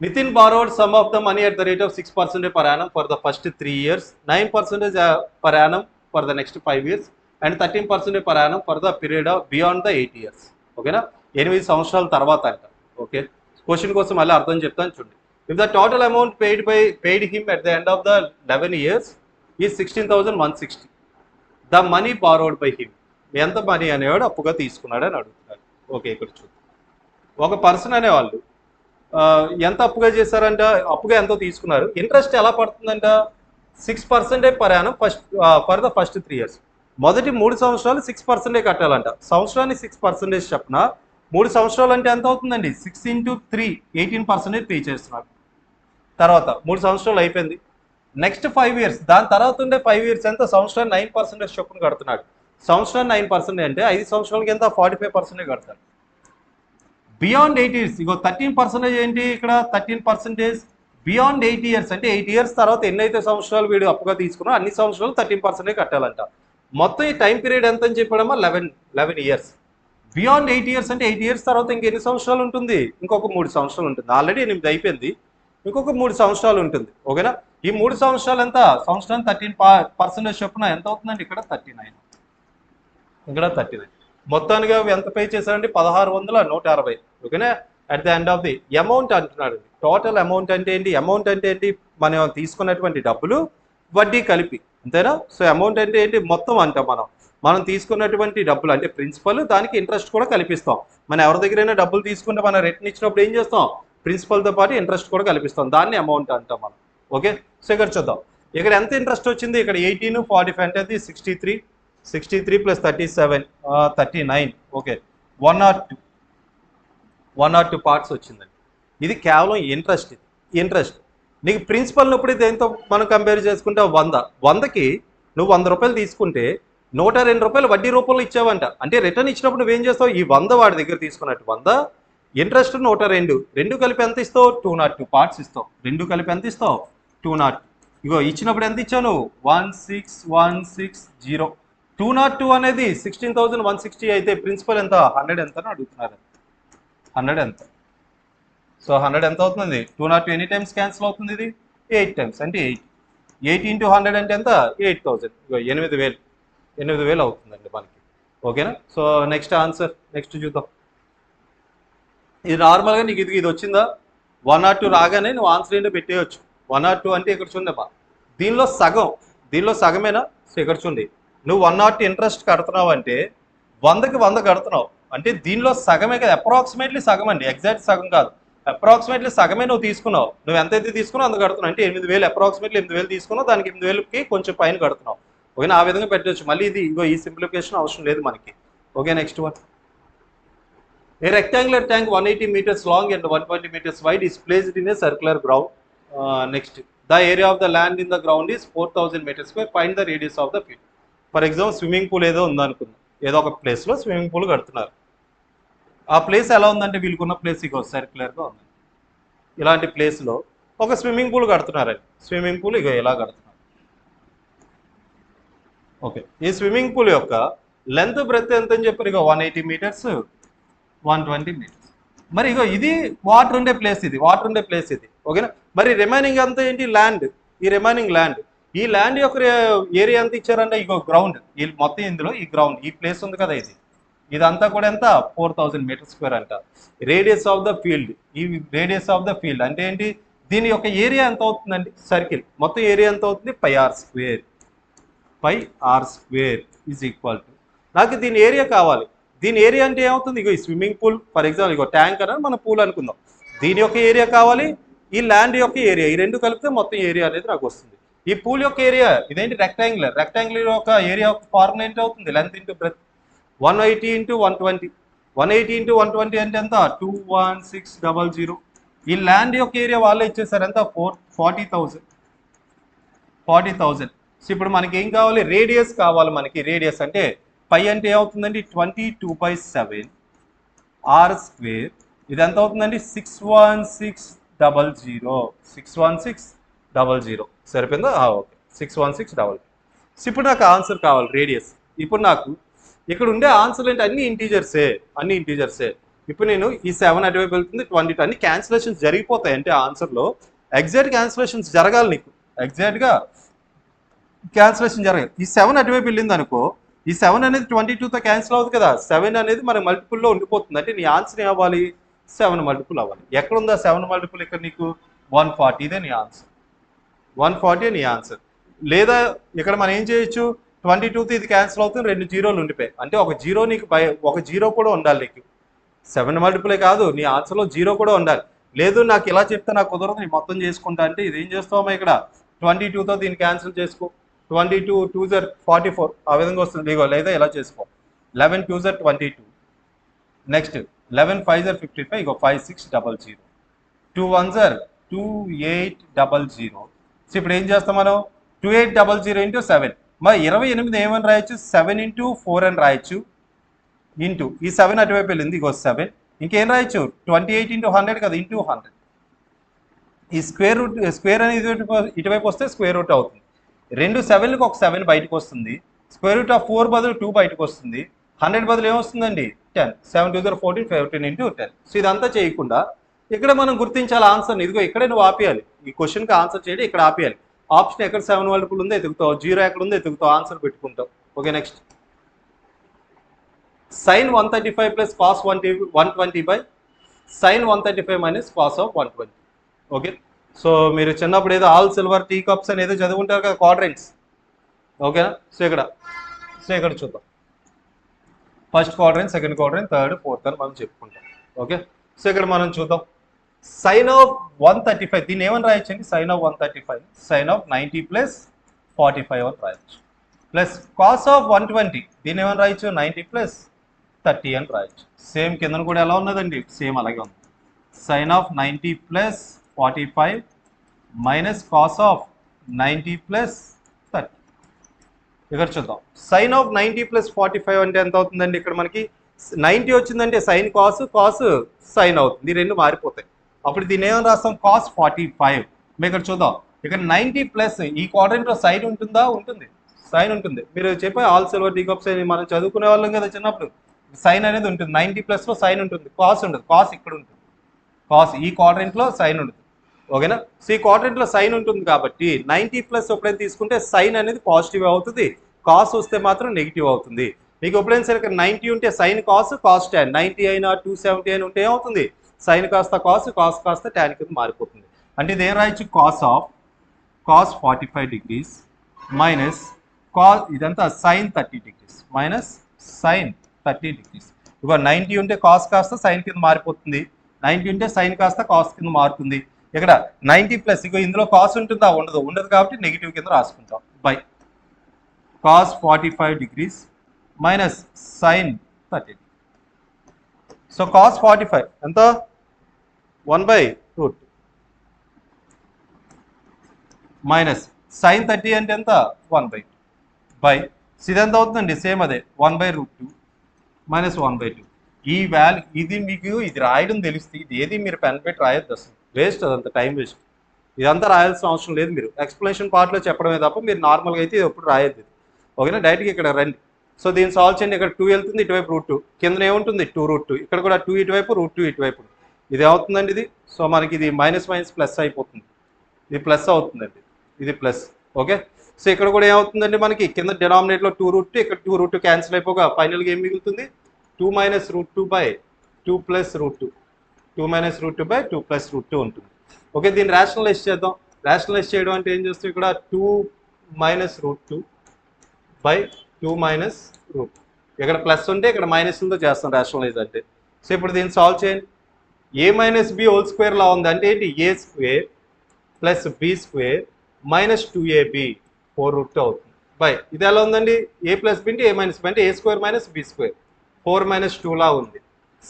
Nitin borrowed some of the money at the rate of 6% per annum for the first 3 years, 9% per annum for the next 5 years, and 13% per annum for the period of beyond the 8 years. ఓకేనా, 8 సంవత్సరాల తర్వాత అంట. Okay, question కోసం మళ్ళీ అర్థం చెప్తాను చూడండి. If the total amount paid him at the end of the 11 years is 16,160, the money borrowed by him, ఎంత మనీ అనేవాడు అప్పుగా తీసుకున్నాడు అని అడుగుతున్నాడు. ఓకే, ఇక్కడ చూద్దాం. ఒక పర్సన్ అనేవాళ్ళు ఎంత అప్పుగా చేశారంట, అప్పుగా ఎంతో తీసుకున్నారు. ఇంట్రెస్ట్ ఎలా పడుతుందంట, 6% per annum for the first 3 years. మొదటి 3 సంవత్సరాలు 6% కట్టాలంట. సంవత్సరానికి 6% చెప్పిన 3 సంవత్సరాలు అంటే ఎంత అవుతుందండి, 6 × 3 18% పే చేస్తున్నారు. తర్వాత 3 సంవత్సరాలు అయిపోయింది. నెక్స్ట్ 5 years, దాని తర్వాత ఉండే 5 years ఎంత, సంవత్సరానికి 9% చొప్పున కడుతున్నాడు. సంవత్సరానికి 9% అంటే 5 సంవత్సరాలకి ఎంత 45% కడతాడు. బియాండ్ 8 years, ఇగో 13% ఏంటి ఇక్కడ, 13% బియాండ్ 8 ఇయర్స్ అంటే 8 ఇయర్స్ తర్వాత ఎన్నైతే సంవత్సరాలు వీడు అప్పుగా తీసుకున్నా అన్ని సంవత్సరాలు 13% కట్టాలంట. మొత్తం ఈ టైం పీరియడ్ ఎంత అని చెప్పడమా 11 ఇయర్స్. బియాండ్ 8 ఇయర్స్ అంటే 8 ఇయర్స్ తర్వాత ఇంకెన్ని సంవత్సరాలు ఉంటుంది? ఇంకొక 3 సంవత్సరాలు ఉంటుంది. ఆల్రెడీ 8 అయిపోయింది, ఇంకొక 3 సంవత్సరాలు ఉంటుంది. ఓకేనా? ఈ 3 సంవత్సరాలు ఎంత? సంవత్సరం 13% చొప్పున ఎంత అవుతుందండి? ఇక్కడ 39, ఇక్కడ 39. మొత్తానికి ఎంత పే చేశారండి? 1660. ఓకేనా? At the end of the amount అంటున్నాడు. టోటల్ అమౌంట్ అంటే ఏంటి? అమౌంట్ అంటే ఏంటి? మనం తీసుకున్నటువంటి డబ్బులు వడ్డీ కలిపి, అంతేనా? సో అమౌంట్ అంటే ఏంటి? మొత్తం అంటాం మనం తీసుకున్నటువంటి డబ్బులు అంటే ప్రిన్సిపల్, దానికి ఇంట్రెస్ట్ కూడా కల్పిస్తాం. మనం ఎవరి దగ్గరైనా డబ్బులు తీసుకుంటే మనం రిటర్న్ ఇచ్చినప్పుడు ఏం చేస్తాం? ప్రిన్సిపల్తో పాటు ఇంట్రెస్ట్ కూడా కల్పిస్తాం. దాన్ని అమౌంట్ అంటాం మనం. ఓకే, సో ఇక్కడ చూద్దాం. ఇక్కడ ఎంత ఇంట్రెస్ట్ వచ్చింది? ఇక్కడ 18, 45 అంటే 63 ప్లస్ 37 39. ఓకే, 102 పార్ట్స్ వచ్చిందండి. ఇది కేవలం ఇంట్రెస్ట్. ఇంట్రెస్ట్ నీకు ప్రిన్సిపల్ ఇప్పుడు దేంతో మనం కంపేర్ చేసుకుంటే 100కి నువ్వు 100 రూపాయలు తీసుకుంటే 102 రూపాయలు వడ్డీ రూపంలో ఇచ్చావంట. అంటే రిటర్న్ ఇచ్చినప్పుడు నువ్వేం చేస్తావు? ఈ 100 వాడి దగ్గర తీసుకున్నట్టు 100, ఇంట్రెస్ట్ 102, రెండు కలిపి ఎంత ఇస్తావు? 202 పార్ట్స్ ఇస్తావు. రెండు కలిపి ఎంత ఇస్తావు? 202. ఇగో ఇచ్చినప్పుడు ఎంత ఇచ్చావు నువ్వు? 16160. 202 అనేది 16,160 అయితే ప్రిన్సిపల్ ఎంత? 100 ఎంత అని అడుగుతున్నారు. 100 ఎంత? సో 100 ఎంత అవుతుంది? 202 ఎన్ని టైమ్స్ క్యాన్సిల్ అవుతుంది? ఇది 8 టైమ్స్ అంటే 8 ఇంటూ 100 అంటే ఎంత? 8000. 8,000 అవుతుందండి మనకి. ఓకేనా? సో నెక్స్ట్ ఆన్సర్, నెక్స్ట్ చూద్దాం. ఇది నార్మల్గా నీకు ఇది వచ్చిందా? 102 రాగానే నువ్వు ఆన్సర్ ఏంటో పెట్టేయచ్చు. 102 అంటే ఇక్కడ చూడమ్మా, దీనిలో సగమేనా? సో ఇక్కడ చూడండి, నువ్వు 102 ఇంట్రెస్ట్ కడుతున్నావు అంటే 100కి 100 కడుతున్నావు అంటే దీనిలో సగమే కదా, అప్రాక్సిమేట్లీ సగం అండి, ఎగ్జాక్ట్ సగం కాదు, అప్రాక్సిమేట్లీ సగమే నువ్వు తీసుకున్నావు. నువ్వు ఎంతైతే తీసుకున్నావు అంత కడుతున్నావు. అంటే 8,000, అప్రాక్సిమేట్లీ 8,000 తీసుకున్నావు, దానికి 8,000కి కొంచెం పైన కడుతున్నావు. ఓకేనా? ఆ విధంగా పెట్టవచ్చు. మళ్ళీ ఇది ఈ సింప్లిఫికేషన్ అవసరం లేదు మనకి. Okay, next one. A rectangular tank 180 meters long and 120 meters wide is placed in a circular ground. Next, the area of the land in the ground is 4,000 meters square. Find the radius of the field. For example, swimming pool ఏదో ఉందనుకుందాం. ఏదో ఒక ప్లేస్లో swimming pool కడుతున్నారు. ఆ place ఎలా ఉందంటే వీళ్ళకున్న ప్లేస్ ఇగో సర్క్యులర్గా ఉంది. ఇలాంటి ప్లేస్లో ఒక స్విమ్మింగ్ పూల్ కడుతున్నారండి. స్విమ్మింగ్ పూల్ ఇగో ఎలా కడుతున్నారు. ఓకే, ఈ స్విమ్మింగ్ పూల్ యొక్క లెంత్ బ్రెత్ ఎంత అని చెప్పారు? ఇగో 180 మీటర్స్, 120 మీటర్స్. మరి ఇగో ఇది వాటర్ ఉండే ప్లేస్, ఇది ఓకేనా? మరి రిమైనింగ్ అంతా ఏంటి? ల్యాండ్. ఈ రిమైనింగ్ ల్యాండ్, ఈ ల్యాండ్ యొక్క ఏరియా ఎంత ఇచ్చారంటే ఇగో గ్రౌండ్, ఈ మొత్తం ఇందులో ఈ గ్రౌండ్, ఈ ప్లేస్ ఉంది కదా, ఇదంతా కూడా ఎంత? 4,000 మీటర్స్ స్క్వేర్ అంట. రేడియస్ ఆఫ్ ద ఫీల్డ్, ఈ రేడియస్ ఆఫ్ ద ఫీల్డ్ అంటే ఏంటి? దీని యొక్క ఏరియా ఎంత అవుతుందండి? సర్కిల్ మొత్తం ఏరియా ఎంత అవుతుంది? πr square is equal to, నాకు దీని ఏరియా కావాలి. దీని ఏరియా అంటే ఏమవుతుంది? ఇగో ఈ swimming pool for example, ego tank అనేది మన పూల్ అనుకుందాం. దీని యొక్క ఏరియా కావాలి, ఈ ల్యాండ్ యొక్క ఏరియా, ఈ రెండు కలిపితే మొత్తం ఏరియా అనేది నాకు వస్తుంది. ఈ పూల్ యొక్క ఏరియా ఇదేంటి? రెక్టాంగులర్ యొక్క ఏరియా యొక్క ఫార్ములా ఏంటి అవుతుంది? Length into breath. 180 into 120. 180 into 120 అంటే ఎంత? 21600. ఈ ల్యాండ్ యొక్క ఏరియా వాళ్ళే ఇచ్చేసారు ఎంత? 40,000. సో ఇప్పుడు మనకి ఏం కావాలి? రేడియస్ కావాలి మనకి. రేడియస్ అంటే పై అంటే ఏమవుతుందండి? 22/7 ఆర్ స్క్వేర్. ఇది ఎంత అవుతుందండి? 61600. సరిపోయిందా? ఓకే, 61600. సో ఇప్పుడు నాకు ఆన్సర్ కావాలి రేడియస్. ఇప్పుడు నాకు ఇక్కడ ఉండే ఆన్సర్ ఏంటి? అన్ని ఇంటీజర్సే. ఇప్పుడు నేను ఈ 7 అటువైపు వెళ్తుంది, 22 అన్ని క్యాన్సిలేషన్స్ జరిగిపోతాయి. అంటే ఆన్సర్లో ఎగ్జాక్ట్ క్యాన్సిలేషన్స్ జరగాలి నీకు, ఎగ్జాక్ట్గా క్యాన్సిలేషన్ జరగాలి. ఈ 7 అటువైపు వెళ్ళింది అనుకో, ఈ 7 అనేది 22తో క్యాన్సిల్ అవుతుంది కదా, 7 అనేది మన మల్టిపుల్లో ఉండిపోతుంది. అంటే నీ ఆన్సర్ ఏమవ్వాలి? 7 మల్టిపుల్ అవ్వాలి. ఎక్కడుందా 7 మల్టిపుల్? ఇక్కడ నీకు 140. ఇదే నీ ఆన్సర్, 140 నీ ఆన్సర్. లేదా ఇక్కడ మనం ఏం చేయొచ్చు? 22తో ఇది క్యాన్సిల్ అవుతుంది, 2 జీరోలు ఉండిపోయాయి. అంటే ఒక జీరో నీకు ఒక జీరో కూడా ఉండాలి నీకు. 7 మల్టిపులే కాదు, నీ ఆన్సర్లో జీరో కూడా ఉండాలి. లేదు నాకు ఇలా చెప్తే నాకు కుదరదు, నీ మొత్తం చేసుకుంటా అంటే ఇదేం చేస్తావమ్మా? ఇక్కడ 22తో దీన్ని క్యాన్సిల్ చేసుకో. 22 2s are 44, ఆ విధంగా వస్తుంది. ఇగో లేదా ఇలా చేసుకో. 11 2s are 22. Next 11 5s are 55. Ego 5600. 2 1s are 2800. So ఇప్పుడు ఏం చేస్తాం మనం? 2800 ఇంటూ 7. మరి 28 ఏమని రాయొచ్చు? 7 ఇంటూ 4 అని రాయొచ్చు. ఇంటూ ఈ 7 అటువైపు వెళ్ళింది, ఇగో 7. ఇంకేం రాయొచ్చు? 28 ఇంటూ 100 కదా, ఇంటూ 100. ఈ స్క్వేర్ అనేది ఇటువైపు వస్తే స్క్వేర్ రూట్ అవుతుంది. 2 7లకు ఒక 7 బయటకు వస్తుంది. స్క్వేర్ రూట్ ఆఫ్ 4 బదులు 2 బయటకు వస్తుంది. 100 బదులు ఏమొస్తుందండి 10. 7 2 14 15 into 10. సో ఇదంతా చేయకుండా ఇక్కడ మనం గుర్తించాలి ఆన్సర్ని. ఇదిగో ఇక్కడే నువ్వు ఆపేయాలి. ఈ క్వశ్చన్కి ఆన్సర్ చేయడం ఇక్కడ ఆపేయాలి. ఆప్షన్ ఎక్కడ 7 మల్టిపుల్ ఉందో ఎదుగుతావు, 0 ఎక్కడ ఉందో ఎదుగుతావు, ఆన్సర్ పెట్టుకుంటావు. Okay, next sin 135 plus cos 120 by sin 135 minus cos of 120. Okay, so మీరు చిన్నప్పుడు ఏదో ఆల్ సిల్వర్ టీ కప్స్ అని ఏదో చదువుకుంటారు కదా, క్వాడ్రెంట్స్. ఓకేనా, సో ఇక్కడ చూద్దాం. First quadrant, second quadrant, third, fourth అని మనం చెప్పుకుంటాం. ఓకే, సో ఇక్కడ మనం చూద్దాం. సైన్ ఆఫ్ 135 దీన్ని ఏమని రాయొచ్చండి? Sine of 135 sine of 90 plus 45 అని రాయొచ్చు. ప్లస్ కాస్ ఆఫ్ 120 దీన్ని ఏమని రాయొచ్చు? 90 ప్లస్ 30 అని రాయొచ్చు. సేమ్ కింద కూడా ఎలా ఉన్నదండి? సేమ్ అలాగే ఉంది. Sine of 90 plus 45 minus cos of 90 plus 30. ఇక్కడ చూద్దాం. సైన్ ఆఫ్ 90 ప్లస్ 45 అంటే ఎంత అవుతుందండి? ఇక్కడ మనకి 90 వచ్చిందంటే సైన్ కాస్, కాస్ సైన్ అవుతుంది. ఈ రెండు మారిపోతాయి. అప్పుడు దీన్ని ఏమని రాస్తాం? కాస్ 45. మేము ఇక్కడ చూద్దాం. ఇక్కడ 90 ప్లస్ ఈ క్వాడ్రెంట్లో సైన్ ఉంటుందా? ఉంటుంది, సైన్ ఉంటుంది. మీరు చెప్పే ఆల్ సిల్వర్ టీ కప్స్ అని మనం చదువుకునే వాళ్ళం కదా చిన్నప్పుడు. సైన్ అనేది ఉంటుంది. 90 ప్లస్లో సైన్ ఉంటుంది, కాస్ ఉండదు. కాస్ ఇక్కడ ఉంటుంది, కాస్ ఈ క్వాడ్రెంట్లో సైన్ ఉంటుంది. ఓకేనా, సో ఈ క్వాడ్రెంట్లో సైన్ ఉంటుంది కాబట్టి 90 ప్లస్ ఎప్పుడైనా తీసుకుంటే సైన్ అనేది పాజిటివ్ అవుతుంది, కాస్ వస్తే మాత్రం నెగిటివ్ అవుతుంది. మీకు ఎప్పుడైనా సరే ఇక్కడ 90 ఉంటే సైన్ కాస్, కాస్ tan. 90 అయినా 270 అయినా ఉంటే ఏమవుతుంది? సైన్ కాస్త కాస్, కాస్ కాస్త tan కింద మారిపోతుంది. అంటే ఇది ఏం రాయొచ్చు? కాస్ 45 డిగ్రీస్ మైనస్ కాస్, ఇదంతా sine 30 degrees minus sine 30 degrees. ఇక 90 ఉంటే కాస్ కాస్త సైన్ కింద మారిపోతుంది, 90 ఉంటే సైన్ కాస్త కాస్ కింద మారుతుంది. ఇక్కడ 90 ప్లస్ ఇక ఇందులో కాస్ ఉంటుందా? ఉండదు కాబట్టి నెగిటివ్ కింద రాసుకుంటాం. By cos 45 degrees minus sine 30. So cos 45 ఎంత? 1/√2 మైనస్ సైన్ 30 అంటే ఎంత? 1/2 బై ఇదెంత అవుతుందండి? సేమ్ అదే 1/√2 మైనస్ 1/2. ఈ వాల్యూ ఇది మీకు ఇది రాయడం తెలిస్తే ఇది ఏది మీరు పెన్ పెట్టి రాయొద్దు, అసలు వేస్ట్, అదంతా టైం వేస్ట్. ఇదంతా రాయాల్సిన అవసరం లేదు. మీరు ఎక్స్ప్లెనేషన్ పార్ట్లో చెప్పడమే తప్ప మీరు నార్మల్గా అయితే ఇది ఎప్పుడు రాయొద్దు. ఓకేనా, డైరెక్ట్గా ఇక్కడ రండి. సో దీన్ని సాల్వ్ చేయండి. ఇక్కడ 2 వెళ్తుంది, ఇటువైపు √2, కింద ఏముంటుంది? 2√2, ఇక్కడ కూడా 2 ఇటువైపు, √2 ఇటువైపు. ఇది ఏమవుతుందండి? ఇది సో మనకి ఇది మైనస్ మైనస్ ప్లస్ అయిపోతుంది, ఇది ప్లస్ అవుతుందండి, ఇది ప్లస్. ఓకే, సో ఇక్కడ కూడా ఏమవుతుందండి? మనకి కింద డినామినేట్లో 2√2, ఇక్కడ 2√2 క్యాన్సిల్ అయిపోగా ఫైనల్గా ఏం మిగులుతుంది? 2 minus √2 by 2 plus √2, 2 minus √2 by 2 plus √2 ఉంటుంది. ఓకే, దీన్ని రేషనలైజ్ చేద్దాం. రేషనలైజ్ చేయడం అంటే ఏం చేస్తాం? ఇక్కడ 2 మైనస్ √2 బై 2 మైనస్ √2. ఇక్కడ ప్లస్ ఉంటే ఇక్కడ మైనస్ ఉందో చేస్తాం రేషనలైజ్ అంటే. సో ఇప్పుడు దీన్ని సాల్వ్ చేయండి. a minus B whole square లా ఉంది అంటే ఏంటి? a square plus B square minus 2ab 4√2 అవుతుంది. బై ఇది ఎలా ఉందండి? a ప్లస్ బి అంటే a మైనస్ బి అంటే a square minus B square 4 minus 2 లా ఉంది.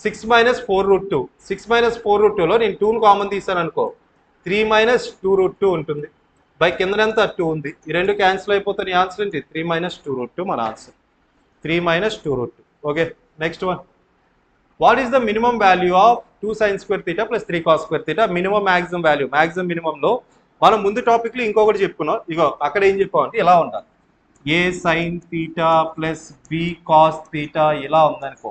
6 మైనస్ 4√2, 6 మైనస్ 4√2లో నేను 2ను కామన్ తీసాను అనుకో, 3 మైనస్ 2√2 ఉంటుంది. బై కింద ఎంత? 2 ఉంది. ఈ రెండు క్యాన్సిల్ అయిపోతాయి. నీ ఆన్సర్ ఏంటి? 3 మైనస్ 2√2 మన answer. 3 minus 2√2. Okay, next one. What is the minimum value of 2 sin square theta plus 3 cos square theta? Minimum maximum value. Maximum మినిమంలో మనం ముందు టాపిక్లో ఇంకొకటి చెప్పుకున్నాం. ఇగో అక్కడ ఏం చెప్పామంటే ఇలా ఉండాలి. a sin theta plus b cos theta ఇలా ఉందనుకో,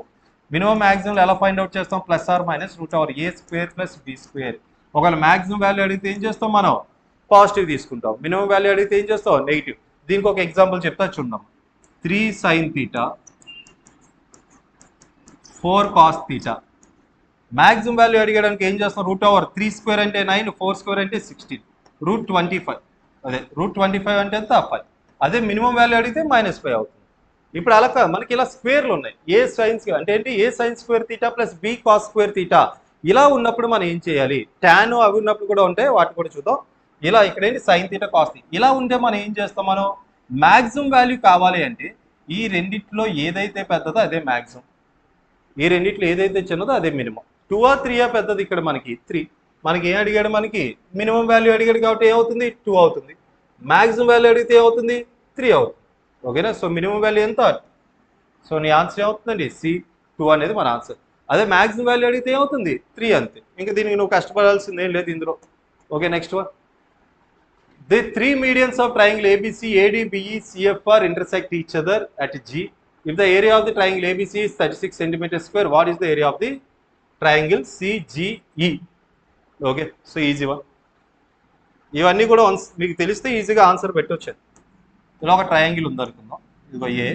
మినిమం మ్యాక్సిమం ఎలా ఫైండ్ అవుట్ చేస్తాం? Plus or minus √a square plus B square. ఒకవేళ మ్యాక్సిమం వాల్యూ అడిగితే ఏం చేస్తాం? మనం పాజిటివ్ తీసుకుంటాం. మినిమం వాల్యూ అడిగితే ఏం చేస్తాం? నెగిటివ్. దీనికి ఒక ఎగ్జాంపుల్ చెప్తా చూద్దాం. 3 sin theta 4 cos theta. Maximum value అడిగడానికి ఏం చేస్తాం? √3 స్క్వేర్ అంటే 9, 4 స్క్వేర్ అంటే 16, √25. అదే √25 అంటే ఎంత? 5. అదే మినిమం వాల్యూ అడిగితే -5 అవుతుంది. ఇప్పుడు అలా కాదు, మనకి ఇలా స్క్వేర్లు ఉన్నాయి. ఏ సైన్స్ అంటే ఏంటి? A sine square theta plus B cos square theta ఇలా ఉన్నప్పుడు మనం ఏం చేయాలి? టాన్ అవి ఉన్నప్పుడు కూడా ఉంటాయి, వాటి కూడా చూద్దాం. ఇలా ఇక్కడ ఏంటి? సైన్ తీటా కాస్ తీటా ఇలా ఉంటే మనం ఏం చేస్తాం? మనం మ్యాక్సిమం వాల్యూ కావాలి అంటే ఈ రెండిట్లో ఏదైతే పెద్దదో అదే మ్యాక్సిమం, ఈ రెండిట్లో ఏదైతే చిన్నదో అదే మినిమం. 2 or 3 పెద్దది. ఇక్కడ మనకి 3. మనకి ఏం అడిగాడు? మనకి మినిమం వాల్యూ అడిగాడు కాబట్టి ఏమవుతుంది? 2 అవుతుంది. మ్యాక్సిమం వాల్యూ అడిగితే ఏమవుతుంది? 3 అవుతుంది. ఓకేనా, సో మినిమం వాల్యూ ఎంత? సో నీ ఆన్సర్ ఏమవుతుందండి? C2 అనేది మన ఆన్సర్. అదే మ్యాక్సిమం వాల్యూ అడిగితే ఏమవుతుంది? 3 అంతే. ఇంకా దీనికి నువ్వు కష్టపడాల్సింది ఏం లేదు ఇందులో. Okay, next one. The three medians of triangle ABC, AD, BE, CFR intersect each other at G. If the area of the triangle ABC is 36 centimeters square, what is the area of the triangle CGE? Okay, so easy one. ఇవన్నీ కూడా మీకు తెలిస్తే ఈజీగా answer పెట్టవచ్చు. ఇలా ఒక triangle ఉంది అనుకుందాం, ఇదిగో ఏ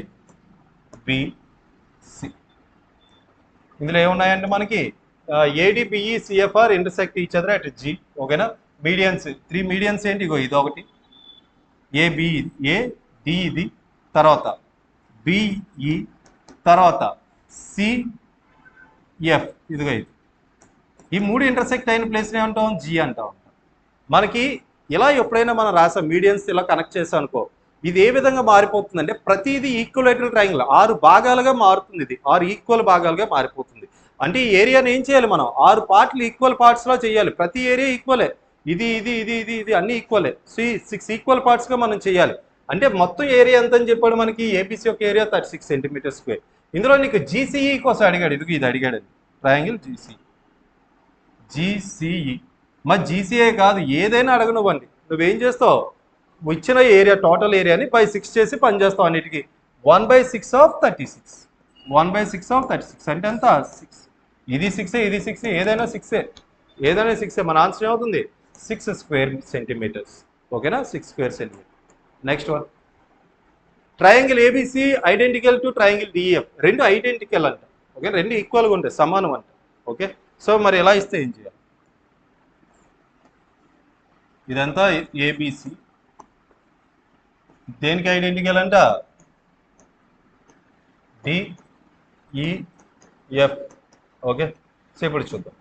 బి సి. ఇందులో ఏమున్నాయంటే మనకి AD BE CF are intersect each other at G. ఓకేనా, మీడియన్స్, త్రీ మీడియన్స్ ఏంటి, ఇగో ఇది ఒకటి ఏబి, ఏ డి ఇది, తర్వాత బిఈ, తర్వాత సిఎఫ్ ఇదిగో ఇది. ఈ మూడు ఇంటర్సెక్ట్ అయిన ప్లేస్ని ఏమంటాం, జి అంటా ఉంటాం. మనకి ఇలా ఎప్పుడైనా మనం రాసాం మీడియన్స్ ఇలా కనెక్ట్ చేసాం అనుకో, ఇది ఏ విధంగా మారిపోతుందంటే ప్రతిదీ ఈక్వలేటరల్ ట్రయాంగిల్ 6 భాగాలుగా మారుతుంది. ఇది 6 ఈక్వల్ భాగాలుగా మారిపోతుంది. అంటే ఈ ఏరియాని ఏం చేయాలి మనం, 6 పార్ట్లు ఈక్వల్ పార్ట్స్లో చేయాలి. ప్రతి ఏరియా ఈక్వలే, ఇది ఇది ఇది ఇది ఇది అన్ని ఈక్వలే. 6 ఈక్వల్ పార్ట్స్గా మనం చేయాలి. అంటే మొత్తం ఏరియా ఎంత అని చెప్పాడు మనకి, ఏబిసి యొక్క ఏరియా 36 సెంటీమీటర్ స్క్వేర్. ఇందులో నీకు జీసీఈ కోసం అడిగాడు, ఇది అడిగాడు ట్రయాంగిల్ జీసీఈ. మరి జీసీఏ కాదు, ఏదైనా అడగనివ్వండి, నువ్వేం చేస్తావు, ఇచ్చిన ఏరియా టోటల్ ఏరియాని బై 6 చేసి పని చేస్తావు అన్నిటికీ. 1/6 ఆఫ్ 36, 1/6 ఆఫ్ 36 అంటే ఎంత 6. ఇది 6, ఇది 6, ఏదైనా 6, ఏదైనా 6. మన ఆన్సర్ ఏమవుతుంది, 6 స్క్వేర్ సెంటీమీటర్స్. ఓకేనా, 6 square centimetre. Next one, triangle ABC identical to triangle DF. రెండు ఐడెంటికల్ అంట. ఓకే, రెండు ఈక్వల్గా ఉంటాయి, సమానం అంట. ఓకే, సో మరి ఎలా ఇస్తే ఏం చేయాలి, ఇదంతా ఏబిసి దేనికి ఐడెంటికల్ అంట, డిఈఎఫ్. ఓకే, సో ఇప్పుడు చూద్దాం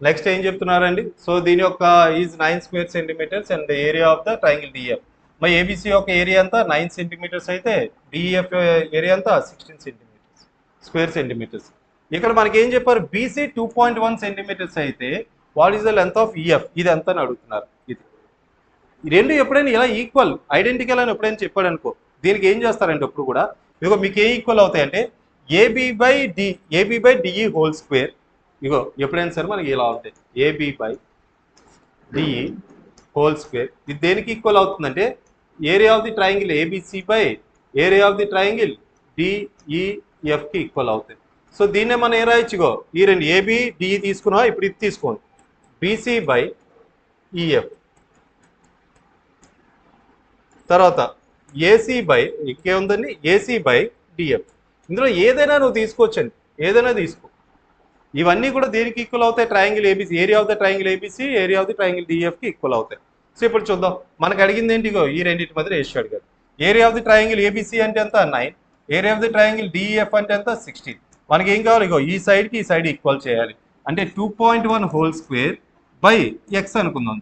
నెక్స్ట్ ఏం చెప్తున్నారండి. సో దీని యొక్క is 9 square centimetres and area of the triangle DF. మరి ఏబిసి యొక్క ఏరియా అంతా 9 సెంటీమీటర్స్ అయితే డిఈఎఫ్ ఏరియా అంతా 16 సెంటీమీటర్స్ స్క్వేర్ సెంటీమీటర్స్. ఇక్కడ మనకి ఏం చెప్పారు, బీసీ 2.1 సెంటీమీటర్స్ అయితే what is the length of EF, ఇది ఎంత అని అడుగుతున్నారు. ఇది ఈ రెండు ఎప్పుడైనా ఇలా ఈక్వల్ ఐడెంటికల్ అని ఎప్పుడైనా చెప్పాడు అనుకో, దీనికి ఏం చేస్తారంటే ఎప్పుడు కూడా ఇగో మీకు ఏ ఈక్వల్ అవుతాయంటే AB by DE whole square. ఇగో ఎప్పుడైనా సరే మనకి ఇలా ఉంటాయి, AB by DE whole square. ఇది దేనికి ఈక్వల్ అవుతుందంటే area of the triangle ABC by area of the triangle డిఈఎఫ్కి ఈక్వల్ అవుతాయి. సో దీన్నే మనం ఏం రాయొచ్చు, ఇగో ఈ రెండు ఏబి డిఈ తీసుకున్నా, ఇప్పుడు ఇది తీసుకోండి, బీసీ బై ఈఎఫ్, తర్వాత ఏసీ బై ఇంకేముందండి ఏసీ బై డిఎఫ్. ఇందులో ఏదైనా నువ్వు తీసుకోవచ్చండి, ఏదైనా తీసుకో. ఇవన్నీ కూడా దేనికి ఈక్వల్ అవుతాయి, triangle ABC, area of the triangle ABC area of the triangle డిఎఫ్కి ఈక్వల్ అవుతాయి. సో ఇప్పుడు చూద్దాం, మనకు అడిగింది ఏంటిగో ఈ రెండింటి మధ్య రేషియో అడిగారు. Area of the triangle ABC అంటే ఎంత 9, area of the triangle DF అంటే ఎంత 16. మనకి ఏం కావాలి, ఇగో ఈ సైడ్కి ఈ సైడ్ ఈక్వల్ చేయాలి. అంటే 2.1 హోల్ స్క్వేర్ బై ఎక్స్ అనుకుందాం,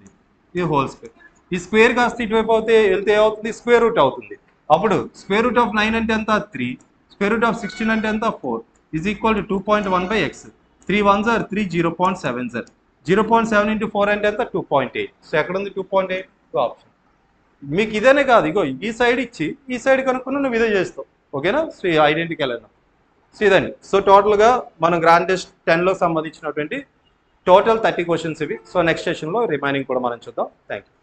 ఇది హోల్ స్క్వేర్. ఈ స్క్వేర్ కాస్త ఇటువైపు వెళ్తే ఏమవుతుంది, స్క్వేర్ రూట్ అవుతుంది. అప్పుడు స్క్వేర్ రూట్ ఆఫ్ 9 అంటే ఎంత 3, స్క్వేర్ రూట్ ఆఫ్ 16 అంటే ఎంత 4 is equal to 2.1 by X. 3 1s are 3, 0.7s are 0.7 into 4 అంటే ఎంత 2.8. సో ఎక్కడ ఉంది 2.8 ఆప్షన్. మీకు ఇదేనే కాదు, ఇగో ఈ సైడ్ ఇచ్చి ఈ సైడ్ కనుక్కున్నా నువ్వు ఇదే చేస్తావు. ఓకేనా, సో ఐడెంటికల్ అన్నా. సో ఇదండి. సో టోటల్గా మనం గ్రాండ్ టెస్ట్ 10లో సంబంధించినటువంటి టోటల్ 30 క్వశ్చన్స్ ఇవి. సో నెక్స్ట్ సెషన్లో రిమైనింగ్ కూడా మనం చూద్దాం. Thank you.